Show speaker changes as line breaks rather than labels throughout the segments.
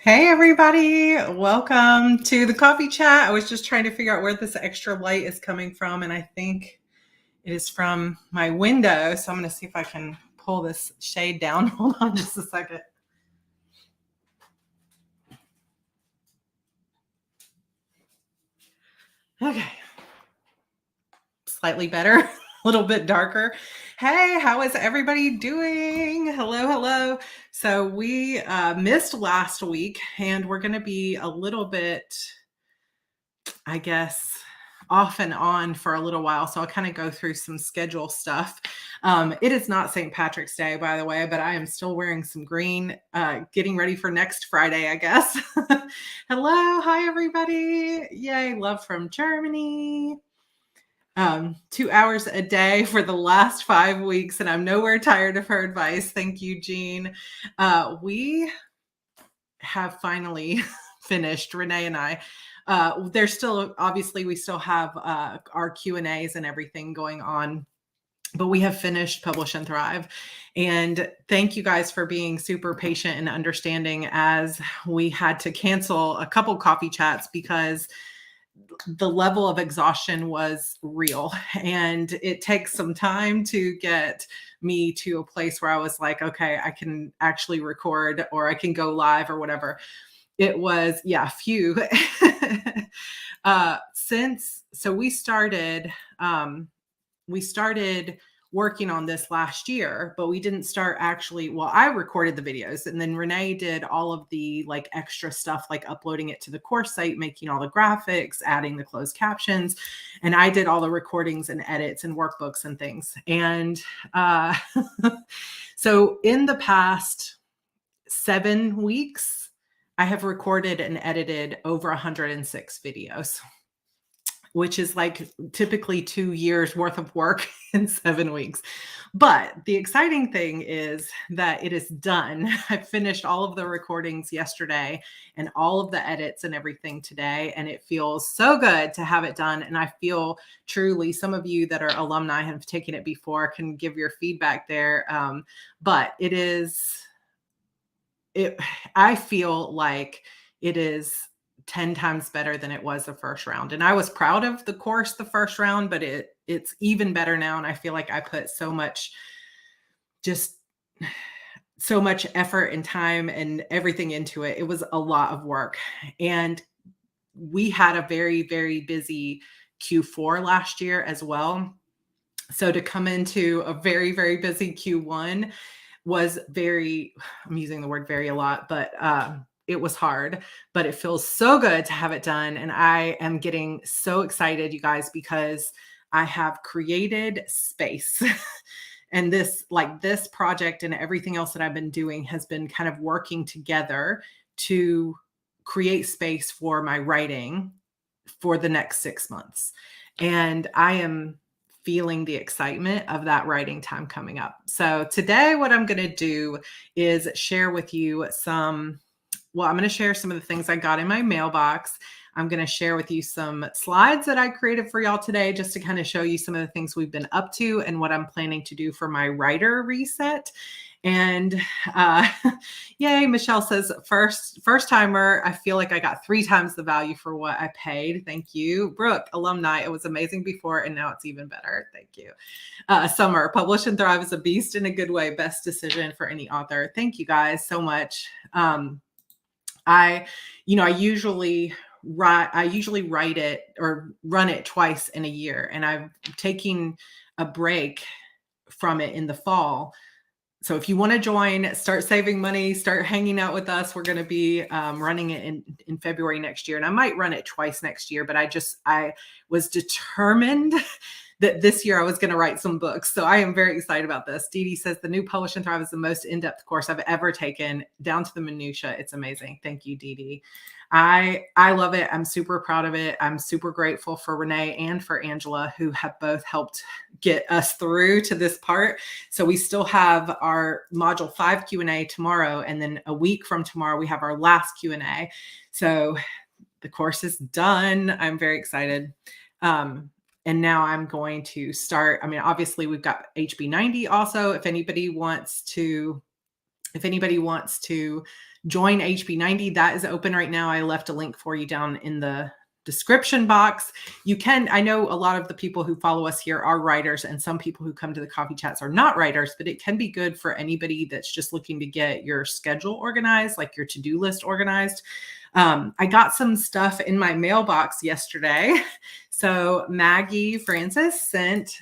Hey everybody, welcome to the coffee chat. I was just trying to figure out where this extra light is coming from, and I think it is from my window. So I'm going to see if I can pull this shade down. Hold on just a second. Okay, slightly better, a little bit darker. Hey, how is everybody doing? Hello, hello. So we missed last week, and we're going to be a little bit, I guess, off and on for a little while. So I'll kind of go through some schedule stuff. It is not St. Patrick's Day, by the way, but I am still wearing some green, getting ready for next Friday, I guess. Hello. Hi, everybody. Yay. Love from Germany. 2 hours a day for the last 5 weeks, and I'm nowhere tired of her advice. Thank you, Jean. We have finally finished, Renee and I. There's still, obviously, we still have our Q&As and everything going on, but we have finished Publish and Thrive. And thank you guys for being super patient and understanding as we had to cancel a couple coffee chats because the level of exhaustion was real. And it takes some time to get me to a place where I was like, okay, I can actually record or I can go live or whatever. It was, yeah, phew. So we started working on this last year, but we didn't start actually, well, I recorded the videos and then Renee did all of the like extra stuff, like uploading it to the course site, making all the graphics, adding the closed captions. And I did all the recordings and edits and workbooks and things. And so in the past 7 weeks, I have recorded and edited over 106 videos, which is like typically 2 years worth of work in 7 weeks. But the exciting thing is that it is done. I finished all of the recordings yesterday and all of the edits and everything today. And it feels so good to have it done. And I feel truly, some of you that are alumni have taken it before can give your feedback there. But I feel like it is 10 times better than it was the first round. And I was proud of the course the first round, but it's even better now. And I feel like I put so much effort and time and everything into it. It was a lot of work. And we had a very, very busy Q4 last year as well. So to come into a very, very busy Q1 was I'm using the word very a lot, but it was hard, but it feels so good to have it done. And I am getting so excited, you guys, because I have created space. And this project and everything else that I've been doing has been kind of working together to create space for my writing for the next 6 months. And I am feeling the excitement of that writing time coming up. So today, what I'm going to do is share with you I'm going to share some of the things I got in my mailbox. I'm going to share with you some slides that I created for y'all today, just to kind of show you some of the things we've been up to and what I'm planning to do for my writer reset. And yay, Michelle says, first timer, I feel like I got 3 times the value for what I paid. Thank you. Brooke, alumni, it was amazing before and now it's even better. Thank you. Summer, Publish and Thrive is a beast in a good way. Best decision for any author. Thank you guys so much. I usually write it or run it twice in a year, and I'm taking a break from it in the fall. So if you want to join, start saving money, start hanging out with us. We're going to be running it in February next year. And I might run it twice next year, but I was determined that this year I was going to write some books. So I am very excited about this. Dee Dee says the new Publish and Thrive is the most in-depth course I've ever taken, down to the minutia. It's amazing. Thank you, Dee Dee. I love it. I'm super proud of it. I'm super grateful for Renee and for Angela, who have both helped get us through to this part. So we still have our module 5 Q&A tomorrow. And then a week from tomorrow, we have our last Q&A. So the course is done. I'm very excited. And now I'm going to start. I mean, obviously we've got HB90 also. If anybody wants to If anybody wants to join HB90, that is open right now. I left a link for you down in the description box. You can, I know a lot of the people who follow us here are writers, and some people who come to the coffee chats are not writers, but it can be good for anybody that's just looking to get your schedule organized, like your to-do list organized. I got some stuff in my mailbox yesterday. So Maggie Francis sent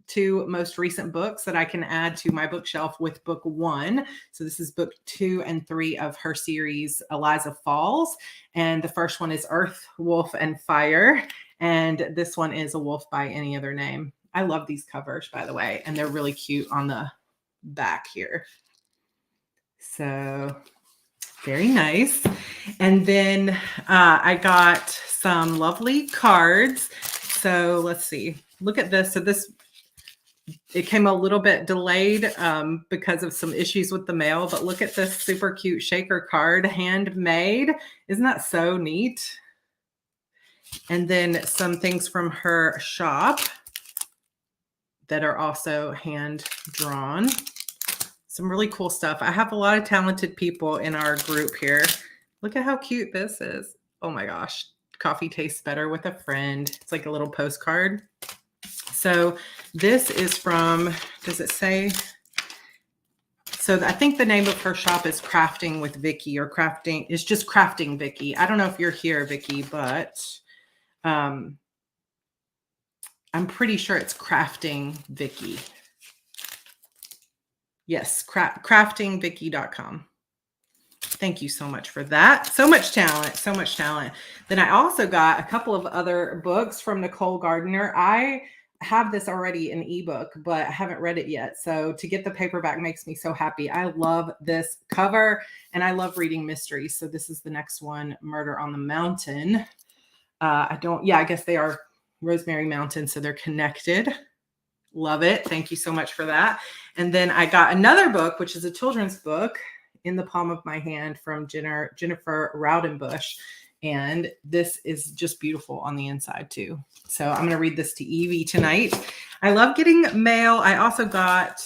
2 most recent books that I can add to my bookshelf with book 1. So this is book 2 and 3 of her series, Eliza Falls. And the first one is Earth, Wolf, and Fire. And this one is A Wolf by Any Other Name. I love these covers, by the way, and they're really cute on the back here. So very nice. And then I got some lovely cards. So let's see. Look at this. So it came a little bit delayed because of some issues with the mail, but look at this super cute shaker card, handmade. Isn't that so neat? And then some things from her shop that are also hand drawn. Some really cool stuff. I have a lot of talented people in our group here. Look at how cute this is. Oh my gosh. Coffee tastes better with a friend. It's like a little postcard. So this is from, does it say? So I think the name of her shop is Crafting with Vicky, or Crafting, it's just Crafting Vicky. I don't know if you're here, Vicky, but I'm pretty sure it's Crafting Vicky. Yes, craftingvicky.com. Thank you so much for that. So much talent, so much talent. Then I also got a couple of other books from Nicole Gardner. I have this already in ebook, but I haven't read it yet. So to get the paperback makes me so happy. I love this cover and I love reading mysteries. So this is the next one, Murder on the Mountain. I guess they are Rosemary Mountain, so they're connected. Love it. Thank you so much for that. And then I got another book, which is a children's book, In the Palm of My Hand from Jennifer Raudenbush. And this is just beautiful on the inside too. So I'm going to read this to Evie tonight. I love getting mail. I also got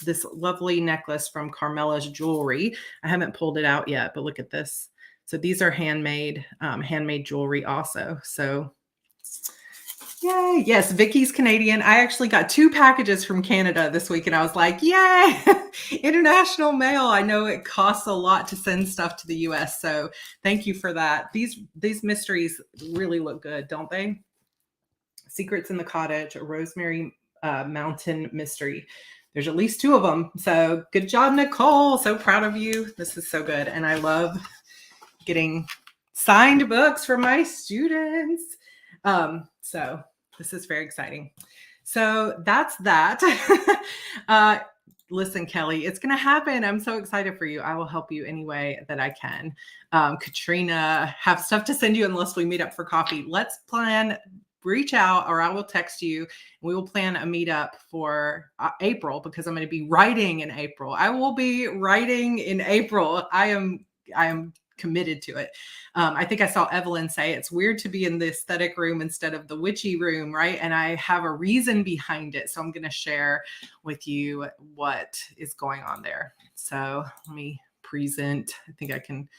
this lovely necklace from Carmela's Jewelry. I haven't pulled it out yet, but look at this. So these are handmade jewelry also. So yay. Yes, Vicky's Canadian. I actually got 2 packages from Canada this week and I was like, yay, international mail. I know it costs a lot to send stuff to the US. So thank you for that. These mysteries really look good, don't they? Secrets in the Cottage, a Rosemary Mountain mystery. There's at least 2 of them. So good job, Nicole. So proud of you. This is so good. And I love getting signed books from my students. So this is very exciting. So that's that. Listen, Kelly, it's going to happen. I'm so excited for you. I will help you any way that I can. Katrina, have stuff to send you unless we meet up for coffee. Let's plan, reach out, or I will text you. We will plan a meetup for April because I'm going to be writing in April. I will be writing in April. I am committed to it. I think I saw Evelyn say it's weird to be in the aesthetic room instead of the witchy room, right? And I have a reason behind it. So I'm going to share with you what is going on there. So let me present. I think I can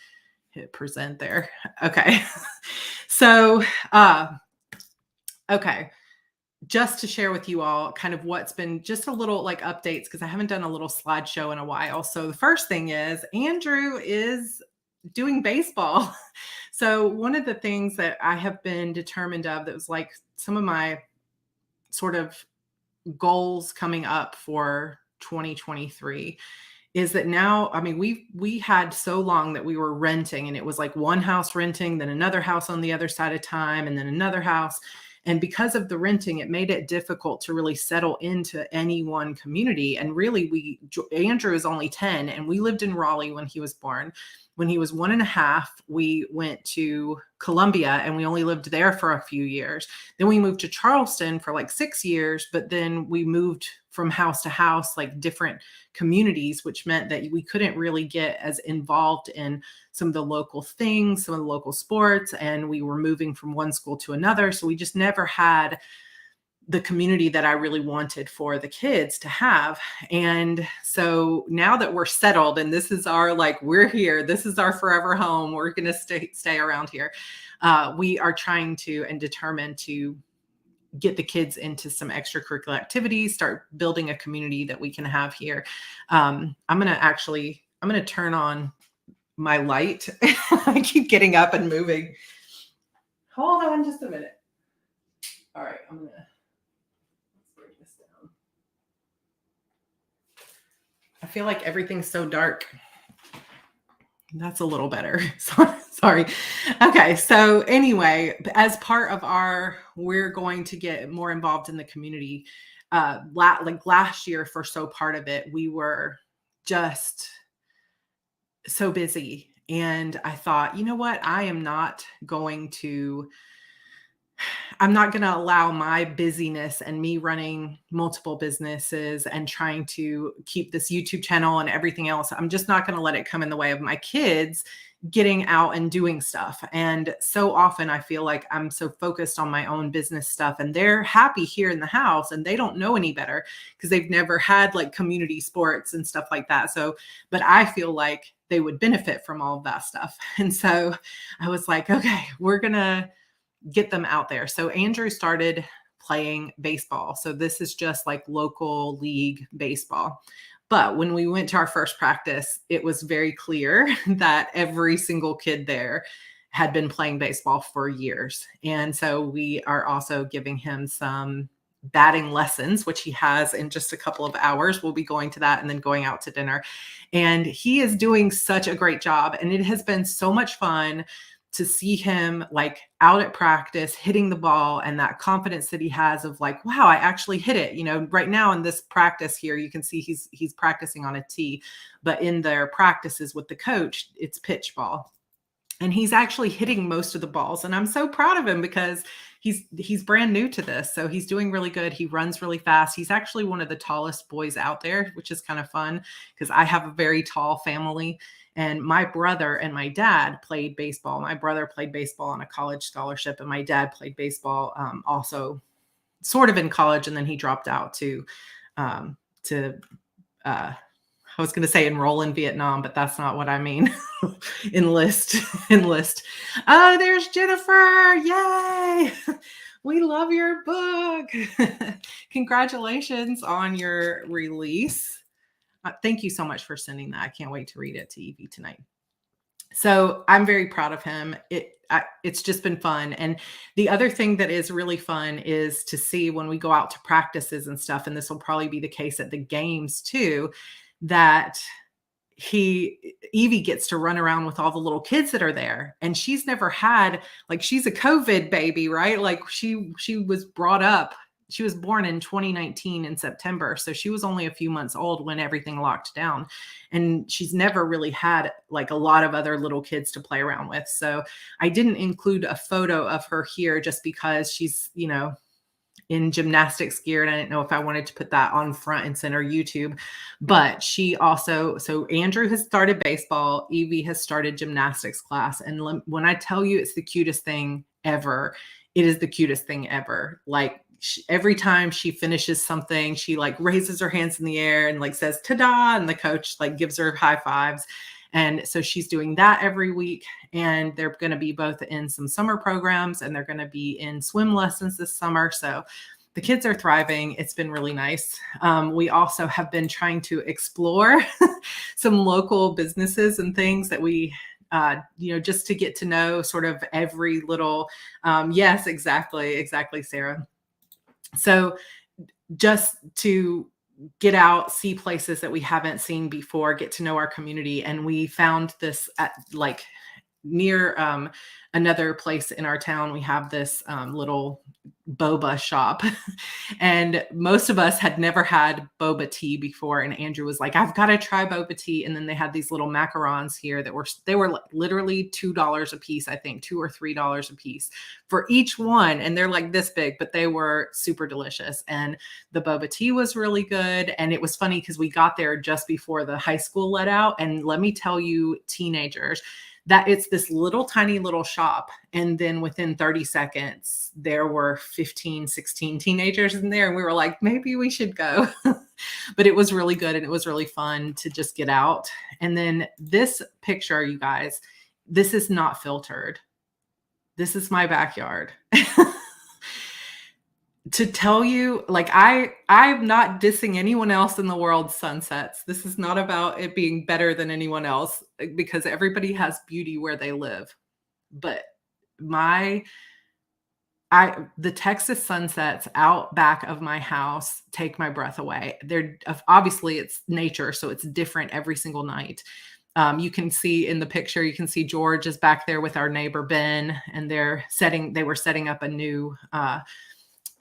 hit present there. Okay. So, okay. Just to share with you all kind of what's been just a little like updates, because I haven't done a little slideshow in a while. So the first thing is Andrew is doing baseball. So one of the things that I have been determined of that was like some of my sort of goals coming up for 2023 is that now, I mean, we had so long that we were renting and it was like one house renting, then another house on the other side of time, and then another house. And because of the renting, it made it difficult to really settle into any one community. And really, Andrew is only 10 and we lived in Raleigh when he was born. When he was 1.5, we went to Columbia and we only lived there for a few years. Then we moved to Charleston for like 6 years, but then we moved from house to house, like different communities, which meant that we couldn't really get as involved in some of the local things, some of the local sports, and we were moving from one school to another. So we just never had the community that I really wanted for the kids to have. And so now that we're settled and this is our, like, we're here, this is our forever home, we're going to stay around here. We are trying to and determined to get the kids into some extracurricular activities, start building a community that we can have here. I'm going to turn on my light. I keep getting up and moving. Hold on just a minute. All right, let's break this down. I feel like everything's so dark. That's a little better. Sorry. Okay. So anyway, as part of we're going to get more involved in the community. Like last year, for so part of it, we were just so busy. And I thought, you know what? I'm not going to allow my busyness and me running multiple businesses and trying to keep this YouTube channel and everything else. I'm just not going to let it come in the way of my kids getting out and doing stuff. And so often I feel like I'm so focused on my own business stuff, and they're happy here in the house and they don't know any better because they've never had like community sports and stuff like that. So, but I feel like they would benefit from all of that stuff. And so I was like, okay, we're going to get them out there. So Andrew started playing baseball. So this is just like local league baseball. But when we went to our first practice, it was very clear that every single kid there had been playing baseball for years. And so we are also giving him some batting lessons, which he has in just a couple of hours. We'll be going to that and then going out to dinner. And he is doing such a great job. And it has been so much fun to see him like out at practice, hitting the ball, and that confidence that he has of like, wow, I actually hit it. You know, right now in this practice here, you can see he's practicing on a tee, but in their practices with the coach, it's pitch ball. And he's actually hitting most of the balls. And I'm so proud of him because he's brand new to this. So he's doing really good. He runs really fast. He's actually one of the tallest boys out there, which is kind of fun because I have a very tall family. And my brother and my dad played baseball. My brother played baseball on a college scholarship, and my dad played baseball also sort of in college. And then he dropped out to I was going to say enroll in Vietnam, but that's not what I mean. enlist. Oh, there's Jennifer. Yay. We love your book. Congratulations on your release. Thank you so much for sending that. I can't wait to read it to Evie tonight. So I'm very proud of him. It's just been fun. And the other thing that is really fun is to see when we go out to practices and stuff, and this will probably be the case at the games too, that Evie gets to run around with all the little kids that are there. And she's never had, like, she's a COVID baby, right? Like she was brought up. She was born in 2019 in September. So she was only a few months old when everything locked down. And she's never really had like a lot of other little kids to play around with. So I didn't include a photo of her here just because she's, you know, in gymnastics gear. And I didn't know if I wanted to put that on front and center YouTube, but she also, so Andrew has started baseball. Evie has started gymnastics class. And when I tell you it's the cutest thing ever, it is the cutest thing ever. Like every time she finishes something, she like raises her hands in the air and like says, ta-da. And the coach like gives her high fives. And so she's doing that every week. And they're going to be both in some summer programs, and they're going to be in swim lessons this summer. So the kids are thriving. It's been really nice. We also have been trying to explore some local businesses and things that we, just to get to know sort of every little, yes, exactly, Sarah. So just to get out, see places that we haven't seen before, get to know our community. And we found this at like near another place in our town. We have this little boba shop and most of us had never had boba tea before. And Andrew was like, I've got to try boba tea. And then they had these little macarons here that they were literally $2 a piece, I think $2 or $3 a piece for each one. And they're like this big, but they were super delicious. And the boba tea was really good. And it was funny because we got there just before the high school let out. And let me tell you, teenagers, that it's this little tiny little shop shop. And then within 30 seconds, there were 15, 16 teenagers in there. And we were like, maybe we should go. But it was really good. And it was really fun to just get out. And then this picture, you guys, this is not filtered. This is my backyard. To tell you, like, I'm not dissing anyone else in the world's sunsets. This is not about it being better than anyone else, because everybody has beauty where they live. But the Texas sunsets out back of my house take my breath away. They're obviously, it's nature, so it's different every single night. You can see in the picture, you can see George is back there with our neighbor Ben, and they were setting up a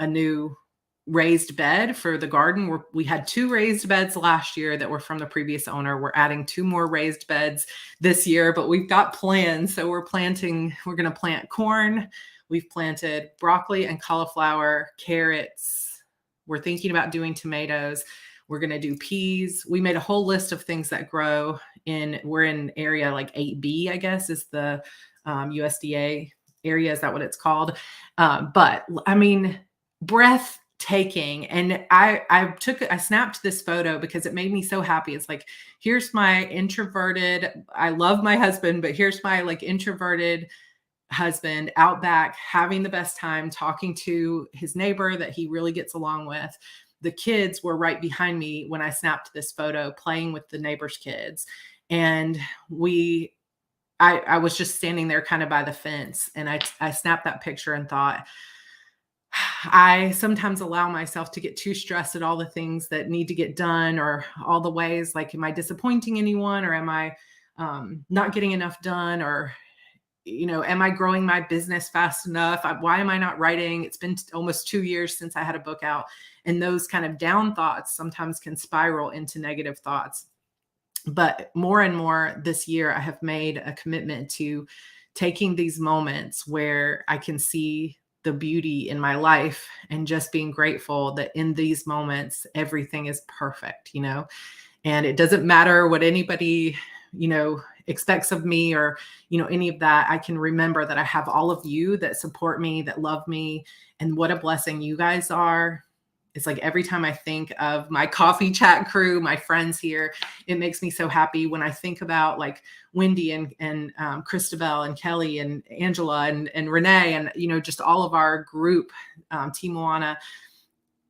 new raised bed for the garden. We had 2 raised beds last year that were from the previous owner. We're adding 2 more raised beds this year, but we've got plans. So we're going to plant corn. We've planted broccoli and cauliflower, carrots. We're thinking about doing tomatoes. We're going to do peas. We made a whole list of things that grow we're in area like 8B, I guess, is the USDA area. Is that what it's called? But I mean, breathtaking. And I snapped this photo because it made me so happy. It's like, here's my introverted, I love my husband, but here's my like introverted husband out back having the best time, talking to his neighbor that he really gets along with. The kids were right behind me when I snapped this photo, playing with the neighbor's kids. And I was just standing there kind of by the fence, and I snapped that picture and thought, I sometimes allow myself to get too stressed at all the things that need to get done, or all the ways, like, am I disappointing anyone, or am I not getting enough done, or, am I growing my business fast enough? Why am I not writing? It's been almost 2 years since I had a book out. And those kind of down thoughts sometimes can spiral into negative thoughts. But more and more this year, I have made a commitment to taking these moments where I can see the beauty in my life and just being grateful that in these moments, everything is perfect, and it doesn't matter what anybody, expects of me, or, any of that. I can remember that I have all of you that support me, that love me, and what a blessing you guys are. It's like every time I think of my coffee chat crew, my friends here, it makes me so happy when I think about like Wendy and Christabel and Kelly and Angela and Renee and, just all of our group, Team Moana.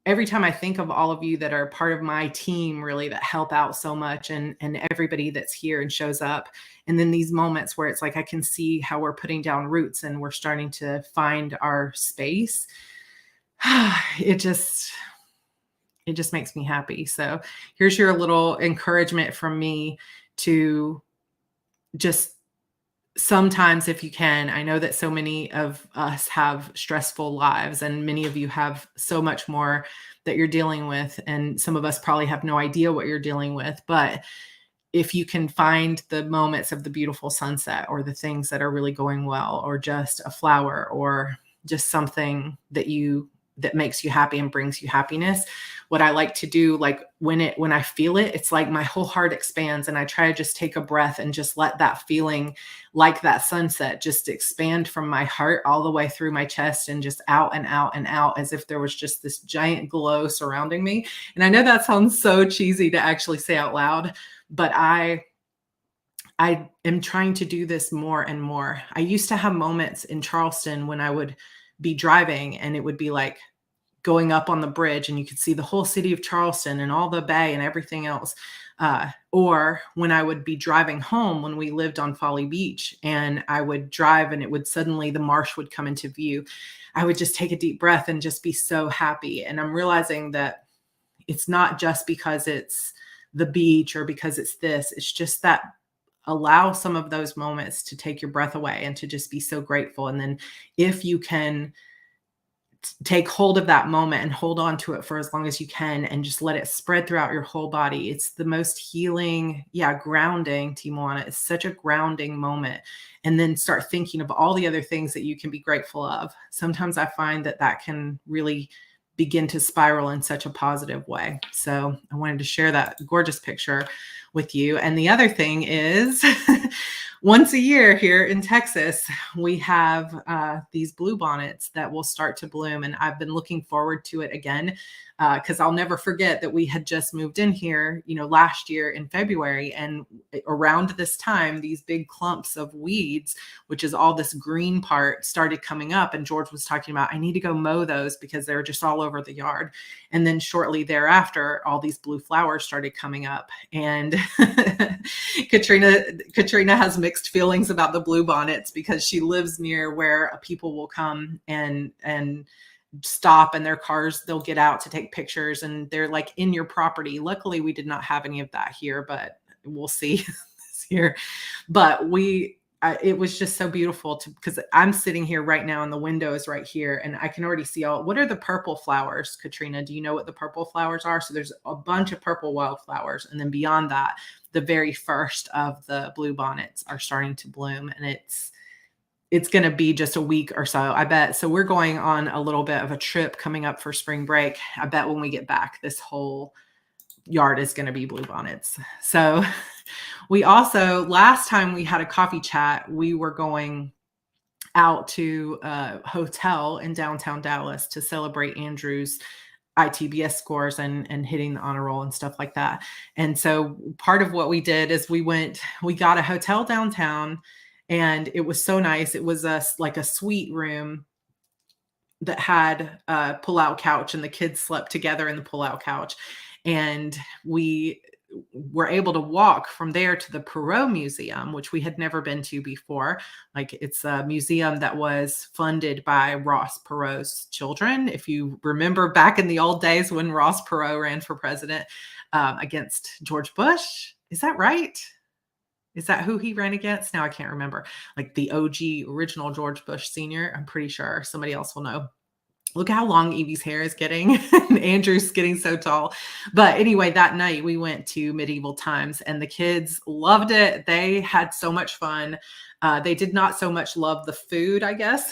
Every time I think of all of you that are part of my team, really, that help out so much, and everybody that's here and shows up. And then these moments where it's like, I can see how we're putting down roots and we're starting to find our space. It just makes me happy. So here's your little encouragement from me to just sometimes, if you can, I know that so many of us have stressful lives, and many of you have so much more that you're dealing with. And some of us probably have no idea what you're dealing with, but if you can find the moments of the beautiful sunset, or the things that are really going well, or just a flower, or just something that makes you happy and brings you happiness. What I like to do, like when I feel it, it's like my whole heart expands, and I try to just take a breath and just let that feeling, like that sunset, just expand from my heart all the way through my chest and just out and out and out, as if there was just this giant glow surrounding me. And I know that sounds so cheesy to actually say out loud, but I am trying to do this more and more. I used to have moments in Charleston when I would be driving, and it would be like going up on the bridge and you could see the whole city of Charleston and all the bay and everything else. Or when I would be driving home when we lived on Folly Beach, and I would drive and it would suddenly, the marsh would come into view. I would just take a deep breath and just be so happy. And I'm realizing that it's not just because it's the beach or because it's this, it's just that allow some of those moments to take your breath away and to just be so grateful. And then if you can take hold of that moment and hold on to it for as long as you can and just let it spread throughout your whole body, it's the most healing, grounding. Timwana is such a grounding moment. And then start thinking of all the other things that you can be grateful of. Sometimes I find that can really begin to spiral in such a positive way. So I wanted to share that gorgeous picture with you. And the other thing is once a year here in Texas, we have these bluebonnets that will start to bloom. And I've been looking forward to it again because I'll never forget that we had just moved in here, last year in February. And around this time, these big clumps of weeds, which is all this green part, started coming up. And George was talking about, I need to go mow those because they're just all over the yard. And then shortly thereafter, all these blue flowers started coming up. And Katrina has mixed feelings about the bluebonnets because she lives near where people will come and stop, and their cars, they'll get out to take pictures, and they're like in your property. Luckily, we did not have any of that here, but we'll see this year. But it was just so beautiful because I'm sitting here right now and the window is right here and I can already see what are the purple flowers, Katrina? Do you know what the purple flowers are? So there's a bunch of purple wildflowers. And then beyond that, the very first of the bluebonnets are starting to bloom, and it's going to be just a week or so, I bet. So we're going on a little bit of a trip coming up for spring break. I bet when we get back, this whole yard is going to be bluebonnets. So we also, last time we had a coffee chat, we were going out to a hotel in downtown Dallas to celebrate Andrew's ITBS scores and hitting the honor roll and stuff like that. And so part of what we did is we got a hotel downtown, and it was so nice. It was like a suite room that had a pull-out couch, and the kids slept together in the pull-out couch. And we were able to walk from there to the Perot Museum, which we had never been to before. Like, it's a museum that was funded by Ross Perot's children. If you remember back in the old days when Ross Perot ran for president against George Bush. Is that right? Is that who he ran against? Now I can't remember. Like the OG original George Bush Sr. I'm pretty sure somebody else will know. Look how long Evie's hair is getting. Andrew's getting so tall. But anyway, that night we went to Medieval Times and the kids loved it. They had so much fun. They did not so much love the food, I guess,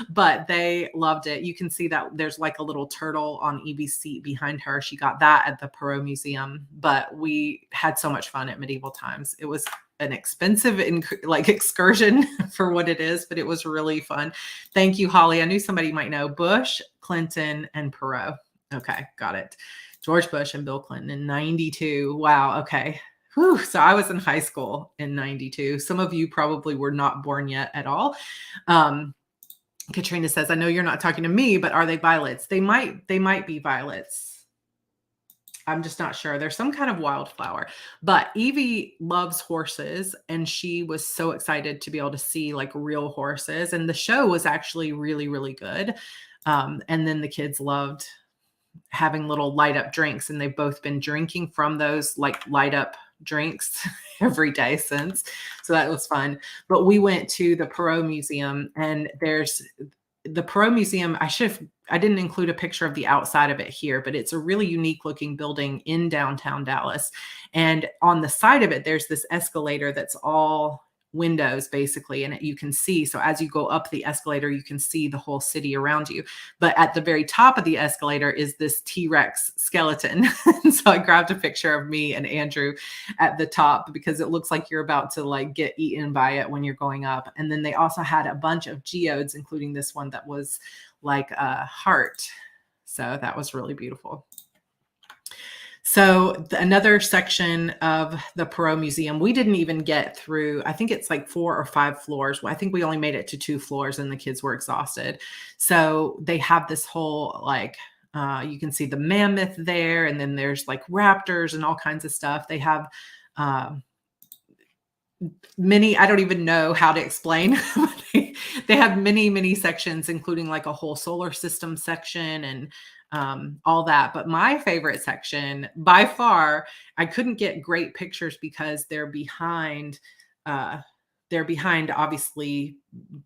but they loved it. You can see that there's like a little turtle on Evie's seat behind her. She got that at the Perot Museum, but we had so much fun at Medieval Times. It was an expensive excursion for what it is, but it was really fun. Thank you, Holly. I knew somebody might know. Bush, Clinton, and Perot. Okay, got it. George Bush and Bill Clinton in 92. Wow. Okay. Whew. So I was in high school in 92. Some of you probably were not born yet at all. Katrina says, I know you're not talking to me, but are they violets? They might be violets. I'm just not sure. There's some kind of wildflower, but Evie loves horses, and she was so excited to be able to see like real horses. And the show was actually really, really good. And then the kids loved having little light up drinks, and they've both been drinking from those like light up drinks every day since. So that was fun. But we went to the Perot Museum, and there's the Perot Museum. I didn't include a picture of the outside of it here, but it's a really unique looking building in downtown Dallas. And on the side of it, there's this escalator that's all windows basically, and you can see. So as you go up the escalator, you can see the whole city around you. But at the very top of the escalator is this T-Rex skeleton. So I grabbed a picture of me and Andrew at the top because it looks like you're about to like get eaten by it when you're going up. And then they also had a bunch of geodes, including this one that was like a heart. So that was really beautiful. So another section of the Perot Museum, we didn't even get through. I think it's like 4 or 5 floors. I think we only made it to 2 floors and the kids were exhausted. So they have this whole like, you can see the mammoth there. And then there's like raptors and all kinds of stuff. They have many, I don't even know how to explain. They have many sections, including like a whole solar system section and all that. But my favorite section by far, I couldn't get great pictures because they're behind obviously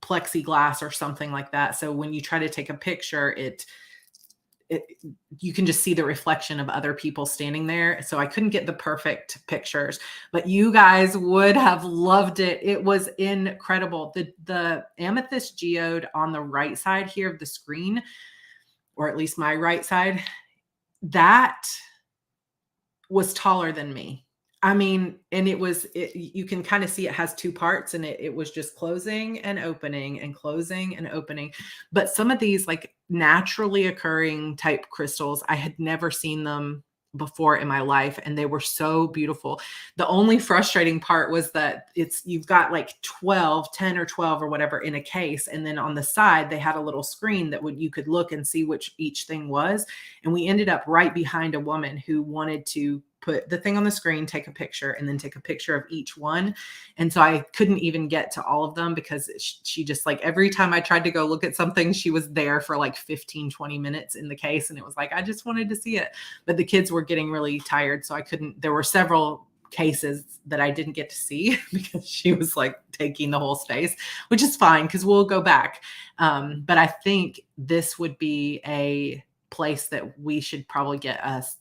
plexiglass or something like that. So when you try to take a picture, you can just see the reflection of other people standing there. So I couldn't get the perfect pictures, but you guys would have loved it. It was incredible. The amethyst geode on the right side here of the screen, or at least my right side, that was taller than me. I mean, and you can kind of see it has two parts, and it was just closing and opening and closing and opening. But some of these like naturally occurring type crystals, I had never seen them before in my life, and they were so beautiful. The only frustrating part was that you've got like 10 or 12 or whatever in a case, and then on the side they had a little screen that you could look and see which each thing was. And we ended up right behind a woman who wanted to put the thing on the screen, take a picture, and then take a picture of each one. And so I couldn't even get to all of them because she just like, every time I tried to go look at something, she was there for like 15, 20 minutes in the case. And it was like, I just wanted to see it. But the kids were getting really tired. So I couldn't, there were several cases that I didn't get to see because she was like taking the whole space, which is fine because we'll go back. But I think this would be a place that we should probably get us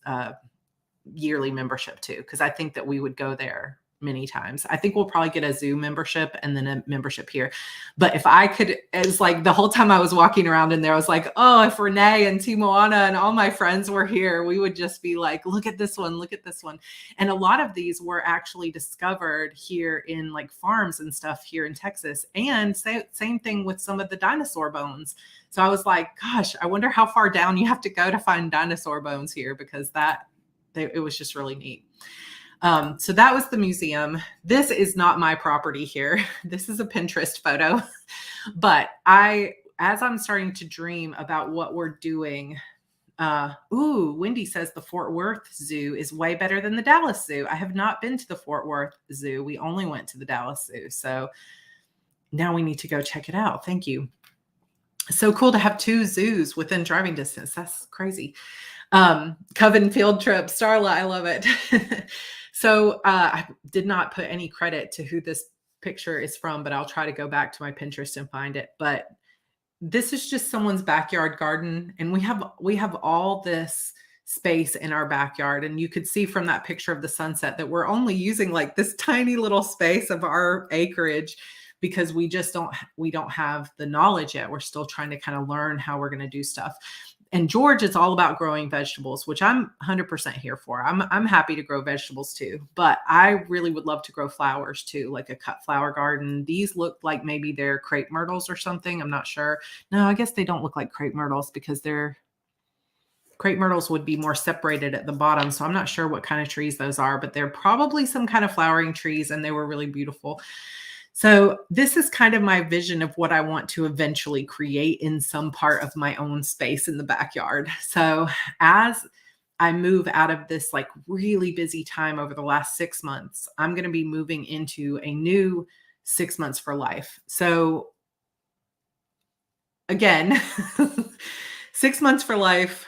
yearly membership to, because I think that we would go there many times. I think we'll probably get a zoo membership and then a membership here. But if I could, it's like the whole time I was walking around in there, I was like, oh, if Renee and Timoana and all my friends were here, we would just be like, look at this one, look at this one. And a lot of these were actually discovered here in like farms and stuff here in Texas. And same thing with some of the dinosaur bones. So I was like, gosh, I wonder how far down you have to go to find dinosaur bones here, because it was just really neat. So that was the museum. This is not my property here. This is a Pinterest photo. But as I'm starting to dream about what we're doing, Wendy says the Fort Worth Zoo is way better than the Dallas Zoo. I have not been to the Fort Worth Zoo. We only went to the Dallas Zoo. So now we need to go check it out. Thank you. So cool to have 2 zoos within driving distance. That's crazy. Coven field trip, Starla, I love it. So I did not put any credit to who this picture is from, but I'll try to go back to my Pinterest and find it. But this is just someone's backyard garden, and we have all this space in our backyard, and you could see from that picture of the sunset that we're only using like this tiny little space of our acreage, because we don't have the knowledge yet. We're still trying to kind of learn how we're going to do stuff. And George is all about growing vegetables, which I'm 100% here for. I'm happy to grow vegetables too, but I really would love to grow flowers too, like a cut flower garden. These look like maybe they're crepe myrtles or something. I'm not sure. No, I guess they don't look like crepe myrtles because crepe myrtles would be more separated at the bottom. So I'm not sure what kind of trees those are, but they're probably some kind of flowering trees, and they were really beautiful. So this is kind of my vision of what I want to eventually create in some part of my own space in the backyard. So as I move out of this like really busy time over the last 6 months, I'm going to be moving into a new 6 months for life. So again, 6 months for life.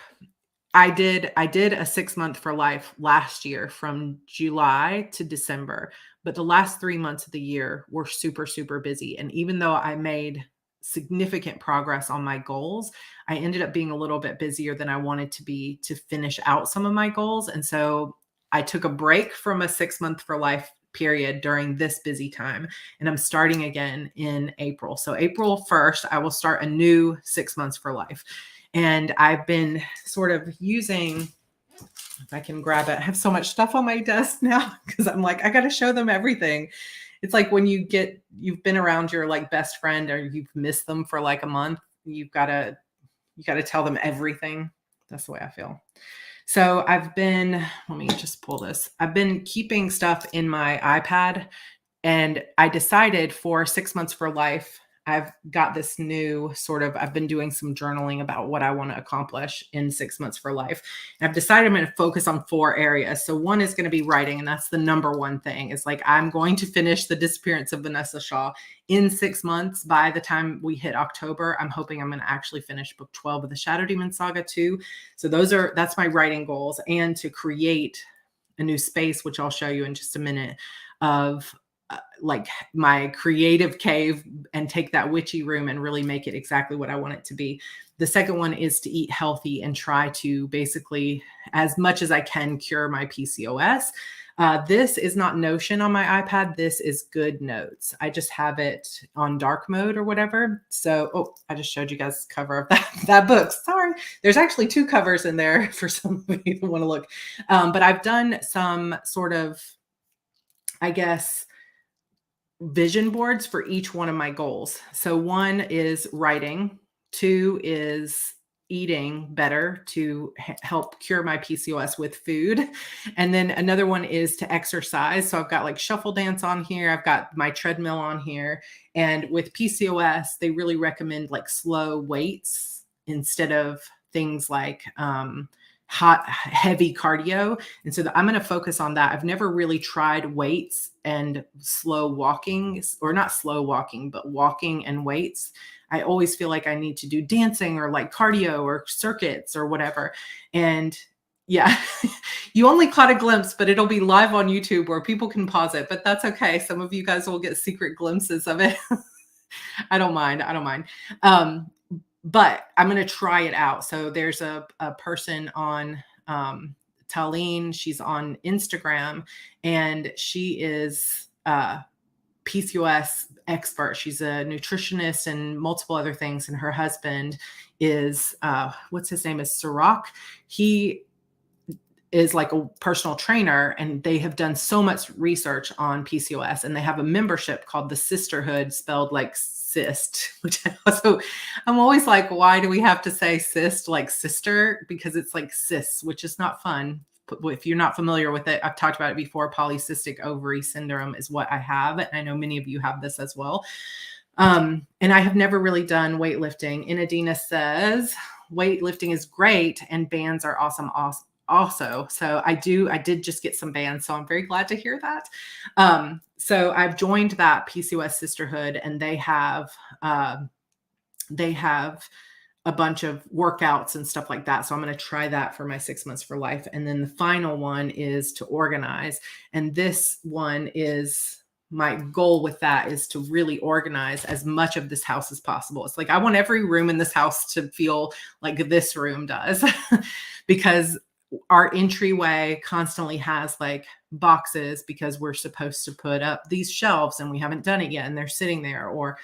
I did a 6 month for life last year from July to December, but the last 3 months of the year were super, super busy. And even though I made significant progress on my goals, I ended up being a little bit busier than I wanted to be to finish out some of my goals. And so I took a break from a 6 month for life period during this busy time. And I'm starting again in April. So April 1st, I will start a new 6 months for life. And I've been sort of using, if I can grab it, I have so much stuff on my desk now because I'm like, I got to show them everything. It's like when you've been around your like best friend, or you've missed them for like a month, you got to tell them everything. That's the way I feel. So let me just pull this. I've been keeping stuff in my iPad, and I decided for 6 months for life, I've got this new I've been doing some journaling about what I want to accomplish in 6 months for life. And I've decided I'm going to focus on 4 areas. So one is going to be writing. And that's the number one thing. It's like, I'm going to finish The Disappearance of Vanessa Shaw in 6 months. By the time we hit October, I'm hoping I'm going to actually finish book 12 of the Shadow Demon Saga too. So that's my writing goals, and to create a new space, which I'll show you in just a minute, of like my creative cave, and take that witchy room and really make it exactly what I want it to be. The second one is to eat healthy and try to basically, as much as I can, cure my PCOS. This is not Notion on my iPad. This is Good Notes. I just have it on dark mode or whatever. So, I just showed you guys the cover of that book. Sorry. There's actually 2 covers in there for some of you who want to look. But I've done some sort of I guess, vision boards for each one of my goals. So one is writing, two is eating better to help cure my PCOS with food. And then another one is to exercise. So I've got like shuffle dance on here. I've got my treadmill on here. And with PCOS, they really recommend like slow weights instead of things like hot, heavy cardio. And so I'm going to focus on that. I've never really tried weights and slow walking, or not slow walking, but walking and weights. I always feel like I need to do dancing or like cardio or circuits or whatever. And yeah, you only caught a glimpse, but it'll be live on YouTube where people can pause it, but that's okay. Some of you guys will get secret glimpses of it. I don't mind. I don't mind. But I'm going to try it out. So there's a person on Talene. She's on Instagram, and she is PCOS expert. She's a nutritionist and multiple other things. And her husband is, what's his name, is Sarra. He is like a personal trainer, and they have done so much research on PCOS, and they have a membership called the Sisterhood, spelled like cyst, which I'm always like, why do we have to say cyst like sister? Because it's like cysts, which is not fun. If you're not familiar with it, I've talked about it before. Polycystic ovary syndrome is what I have. And I know many of you have this as well. And I have never really done weightlifting. Inadina says weightlifting is great and bands are awesome also. So I did just get some bands. So I'm very glad to hear that. So I've joined that PCOS Sisterhood, and they have a bunch of workouts and stuff like that. So I'm going to try that for my 6 months for life. And then the final one is to organize. And this one is, my goal with that is to really organize as much of this house as possible. It's like, I want every room in this house to feel like this room does, because our entryway constantly has like boxes because we're supposed to put up these shelves and we haven't done it yet, and they're sitting there, or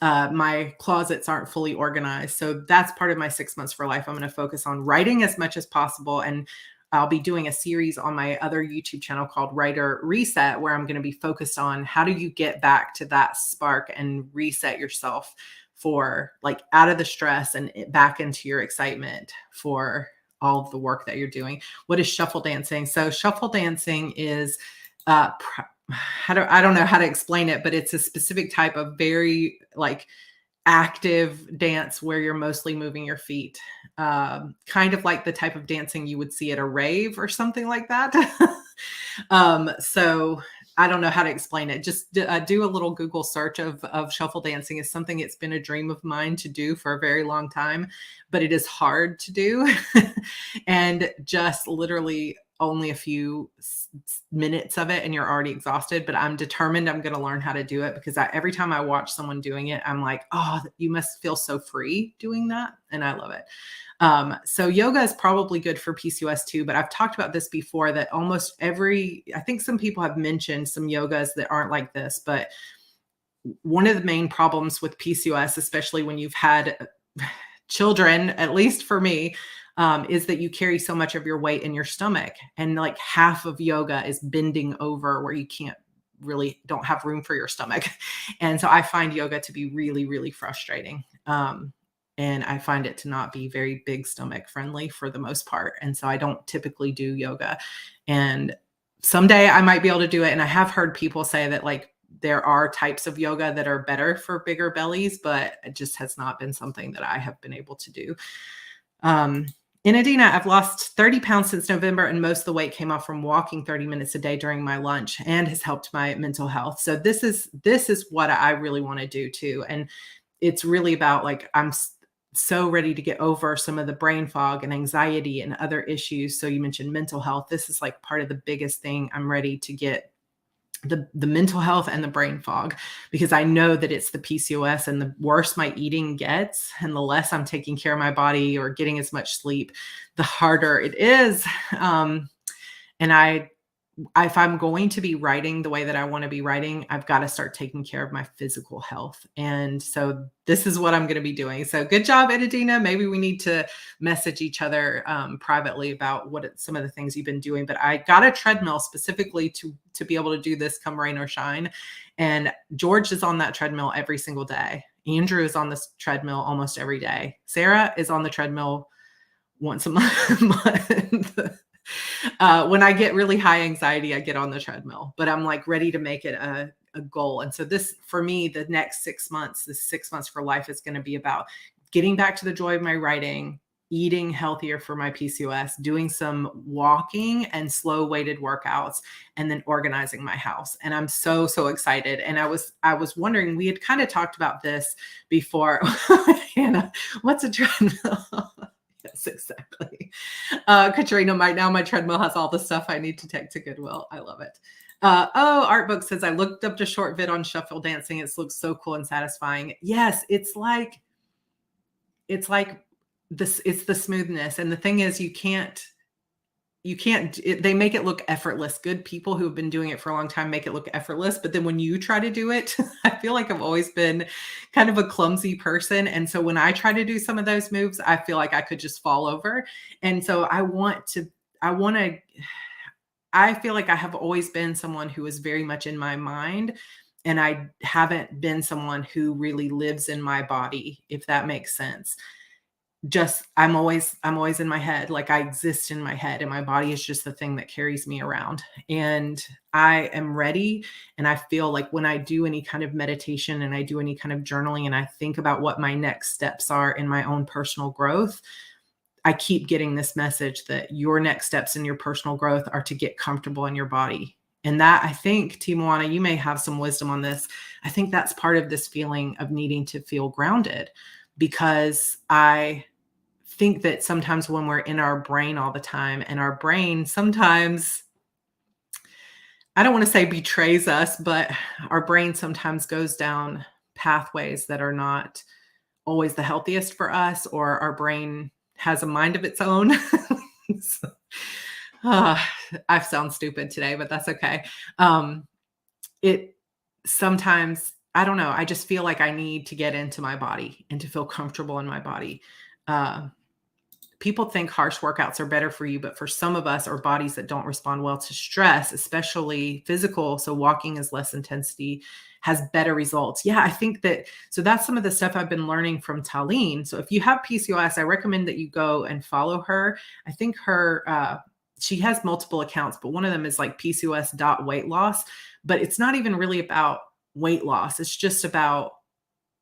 my closets aren't fully organized. So that's part of my 6 months for life. I'm going to focus on writing as much as possible. And I'll be doing a series on my other YouTube channel called Writer Reset, where I'm going to be focused on how do you get back to that spark and reset yourself for like out of the stress and back into your excitement for all of the work that you're doing. What is shuffle dancing? So shuffle dancing is, I don't know how to explain it, but it's a specific type of very like active dance where you're mostly moving your feet, kind of like the type of dancing you would see at a rave or something like that. So I don't know how to explain it. Just do a little Google search of shuffle dancing. Is something it's been a dream of mine to do for a very long time, but it is hard to do. And just literally only a few minutes of it and you're already exhausted, but I'm determined I'm going to learn how to do it, because every time I watch someone doing it, I'm like, oh, you must feel so free doing that. And I love it. So yoga is probably good for PCOS too, but I've talked about this before, that almost I think some people have mentioned some yogas that aren't like this, but one of the main problems with PCOS, especially when you've had children, at least for me, is that you carry so much of your weight in your stomach, and like half of yoga is bending over where you don't have room for your stomach. And so I find yoga to be really, really frustrating. And I find it to not be very big stomach friendly for the most part. And so I don't typically do yoga, and someday I might be able to do it. And I have heard people say that like there are types of yoga that are better for bigger bellies, but it just has not been something that I have been able to do. In Adina, I've lost 30 pounds since November, and most of the weight came off from walking 30 minutes a day during my lunch, and has helped my mental health. So this is what I really want to do too. And it's really about like, I'm so ready to get over some of the brain fog and anxiety and other issues. So you mentioned mental health. This is like part of the biggest thing. I'm ready to get the mental health and the brain fog, because I know that it's the PCOS, and the worse my eating gets and the less I'm taking care of my body or getting as much sleep, the harder it is. And I if I'm going to be writing the way that I want to be writing, I've got to start taking care of my physical health. And so this is what I'm going to be doing. So good job, Edidina. Maybe we need to message each other privately about some of the things you've been doing. But I got a treadmill specifically to be able to do this come rain or shine. And George is on that treadmill every single day. Andrew is on this treadmill almost every day. Sarah is on the treadmill once a month. When I get really high anxiety, I get on the treadmill, but I'm like ready to make it a goal. And so this, for me, the next 6 months, this 6 months for life is going to be about getting back to the joy of my writing, eating healthier for my PCOS, doing some walking and slow weighted workouts, and then organizing my house. And I'm so, so excited. And I was wondering, we had kind of talked about this before. Hannah, what's a treadmill? Yes, exactly. Katrina, right now my treadmill has all the stuff I need to take to Goodwill. I love it. Art Book says, I looked up the short vid on shuffle dancing. It looks so cool and satisfying. Yes, it's like this, it's the smoothness. And the thing is, they make it look effortless. Good people who have been doing it for a long time make it look effortless. But then when you try to do it, I feel like I've always been kind of a clumsy person. And so when I try to do some of those moves, I feel like I could just fall over. And so I feel like I have always been someone who is very much in my mind. And I haven't been someone who really lives in my body, if that makes sense. I'm always in my head. Like I exist in my head, and my body is just the thing that carries me around. And I am ready. And I feel like when I do any kind of meditation and I do any kind of journaling and I think about what my next steps are in my own personal growth, I keep getting this message that your next steps in your personal growth are to get comfortable in your body. And that, I think, Timoana, you may have some wisdom on this. I think that's part of this feeling of needing to feel grounded, because I think that sometimes when we're in our brain all the time, and our brain sometimes, I don't want to say betrays us, but our brain sometimes goes down pathways that are not always the healthiest for us, or our brain has a mind of its own. So, I sound stupid today, but that's okay. It sometimes, I don't know, I just feel like I need to get into my body and to feel comfortable in my body. People think harsh workouts are better for you, but for some of us, our bodies that don't respond well to stress, especially physical, so walking is less intensity, has better results. Yeah, I think that, so that's some of the stuff I've been learning from Taline. So if you have PCOS, I recommend that you go and follow her. I think she has multiple accounts, but one of them is like PCOS.weightloss, but it's not even really about weight loss. It's just about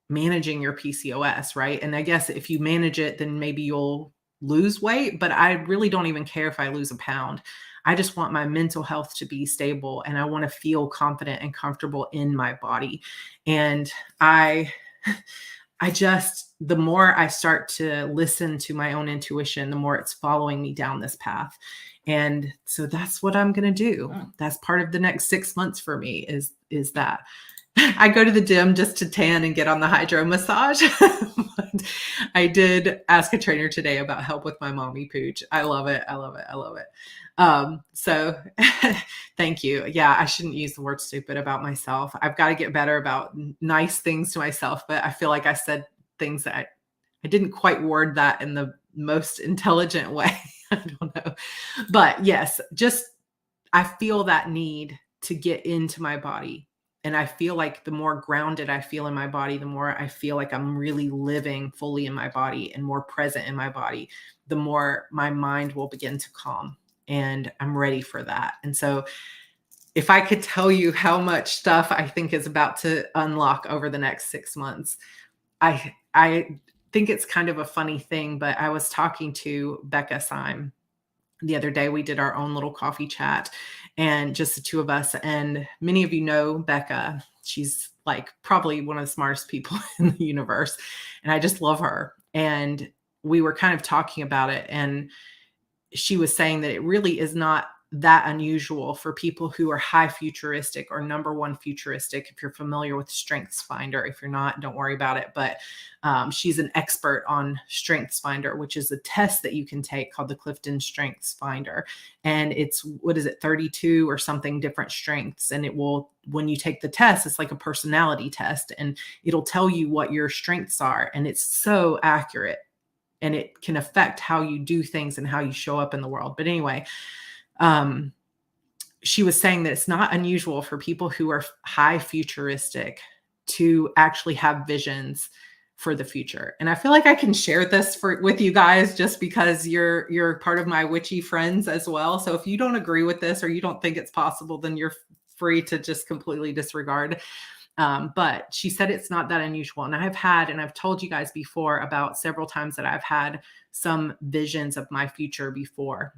managing your PCOS, right? And I guess if you manage it, then maybe you'll lose weight, but I really don't even care if I lose a pound. I just want my mental health to be stable, and I want to feel confident and comfortable in my body. And I just, the more I start to listen to my own intuition, the more it's following me down this path. And so that's what I'm going to do. That's part of the next 6 months for me is that. I go to the gym just to tan and get on the hydro massage. I did ask a trainer today about help with my mommy pooch. I love it. I love it. I love it. So thank you. Yeah, I shouldn't use the word stupid about myself. I've got to get better about nice things to myself, but I feel like I said things that I didn't quite word that in the most intelligent way. I don't know. But yes, just I feel that need to get into my body. And I feel like the more grounded I feel in my body, the more I feel like I'm really living fully in my body and more present in my body, the more my mind will begin to calm. And I'm ready for that. And so if I could tell you how much stuff I think is about to unlock over the next 6 months, I think it's kind of a funny thing, but I was talking to Becca Syme the other day. We did our own little coffee chat, and just the two of us. And many of you know Becca. She's like probably one of the smartest people in the universe. And I just love her. And we were kind of talking about it. And she was saying that it really is not that unusual for people who are high futuristic or number one futuristic. If you're familiar with Strengths Finder, if you're not, don't worry about it. But she's an expert on Strengths Finder, which is a test that you can take called the Clifton Strengths Finder. And it's, what is it, 32 or something different strengths. And it will, when you take the test, it's like a personality test, and it'll tell you what your strengths are. And it's so accurate, and it can affect how you do things and how you show up in the world. But anyway, she was saying that it's not unusual for people who are high futuristic to actually have visions for the future. And I feel like I can share this with you guys just because you're part of my witchy friends as well. So if you don't agree with this or you don't think it's possible, then you're free to just completely disregard. But she said it's not that unusual. And I've told you guys before about several times that I've had some visions of my future before.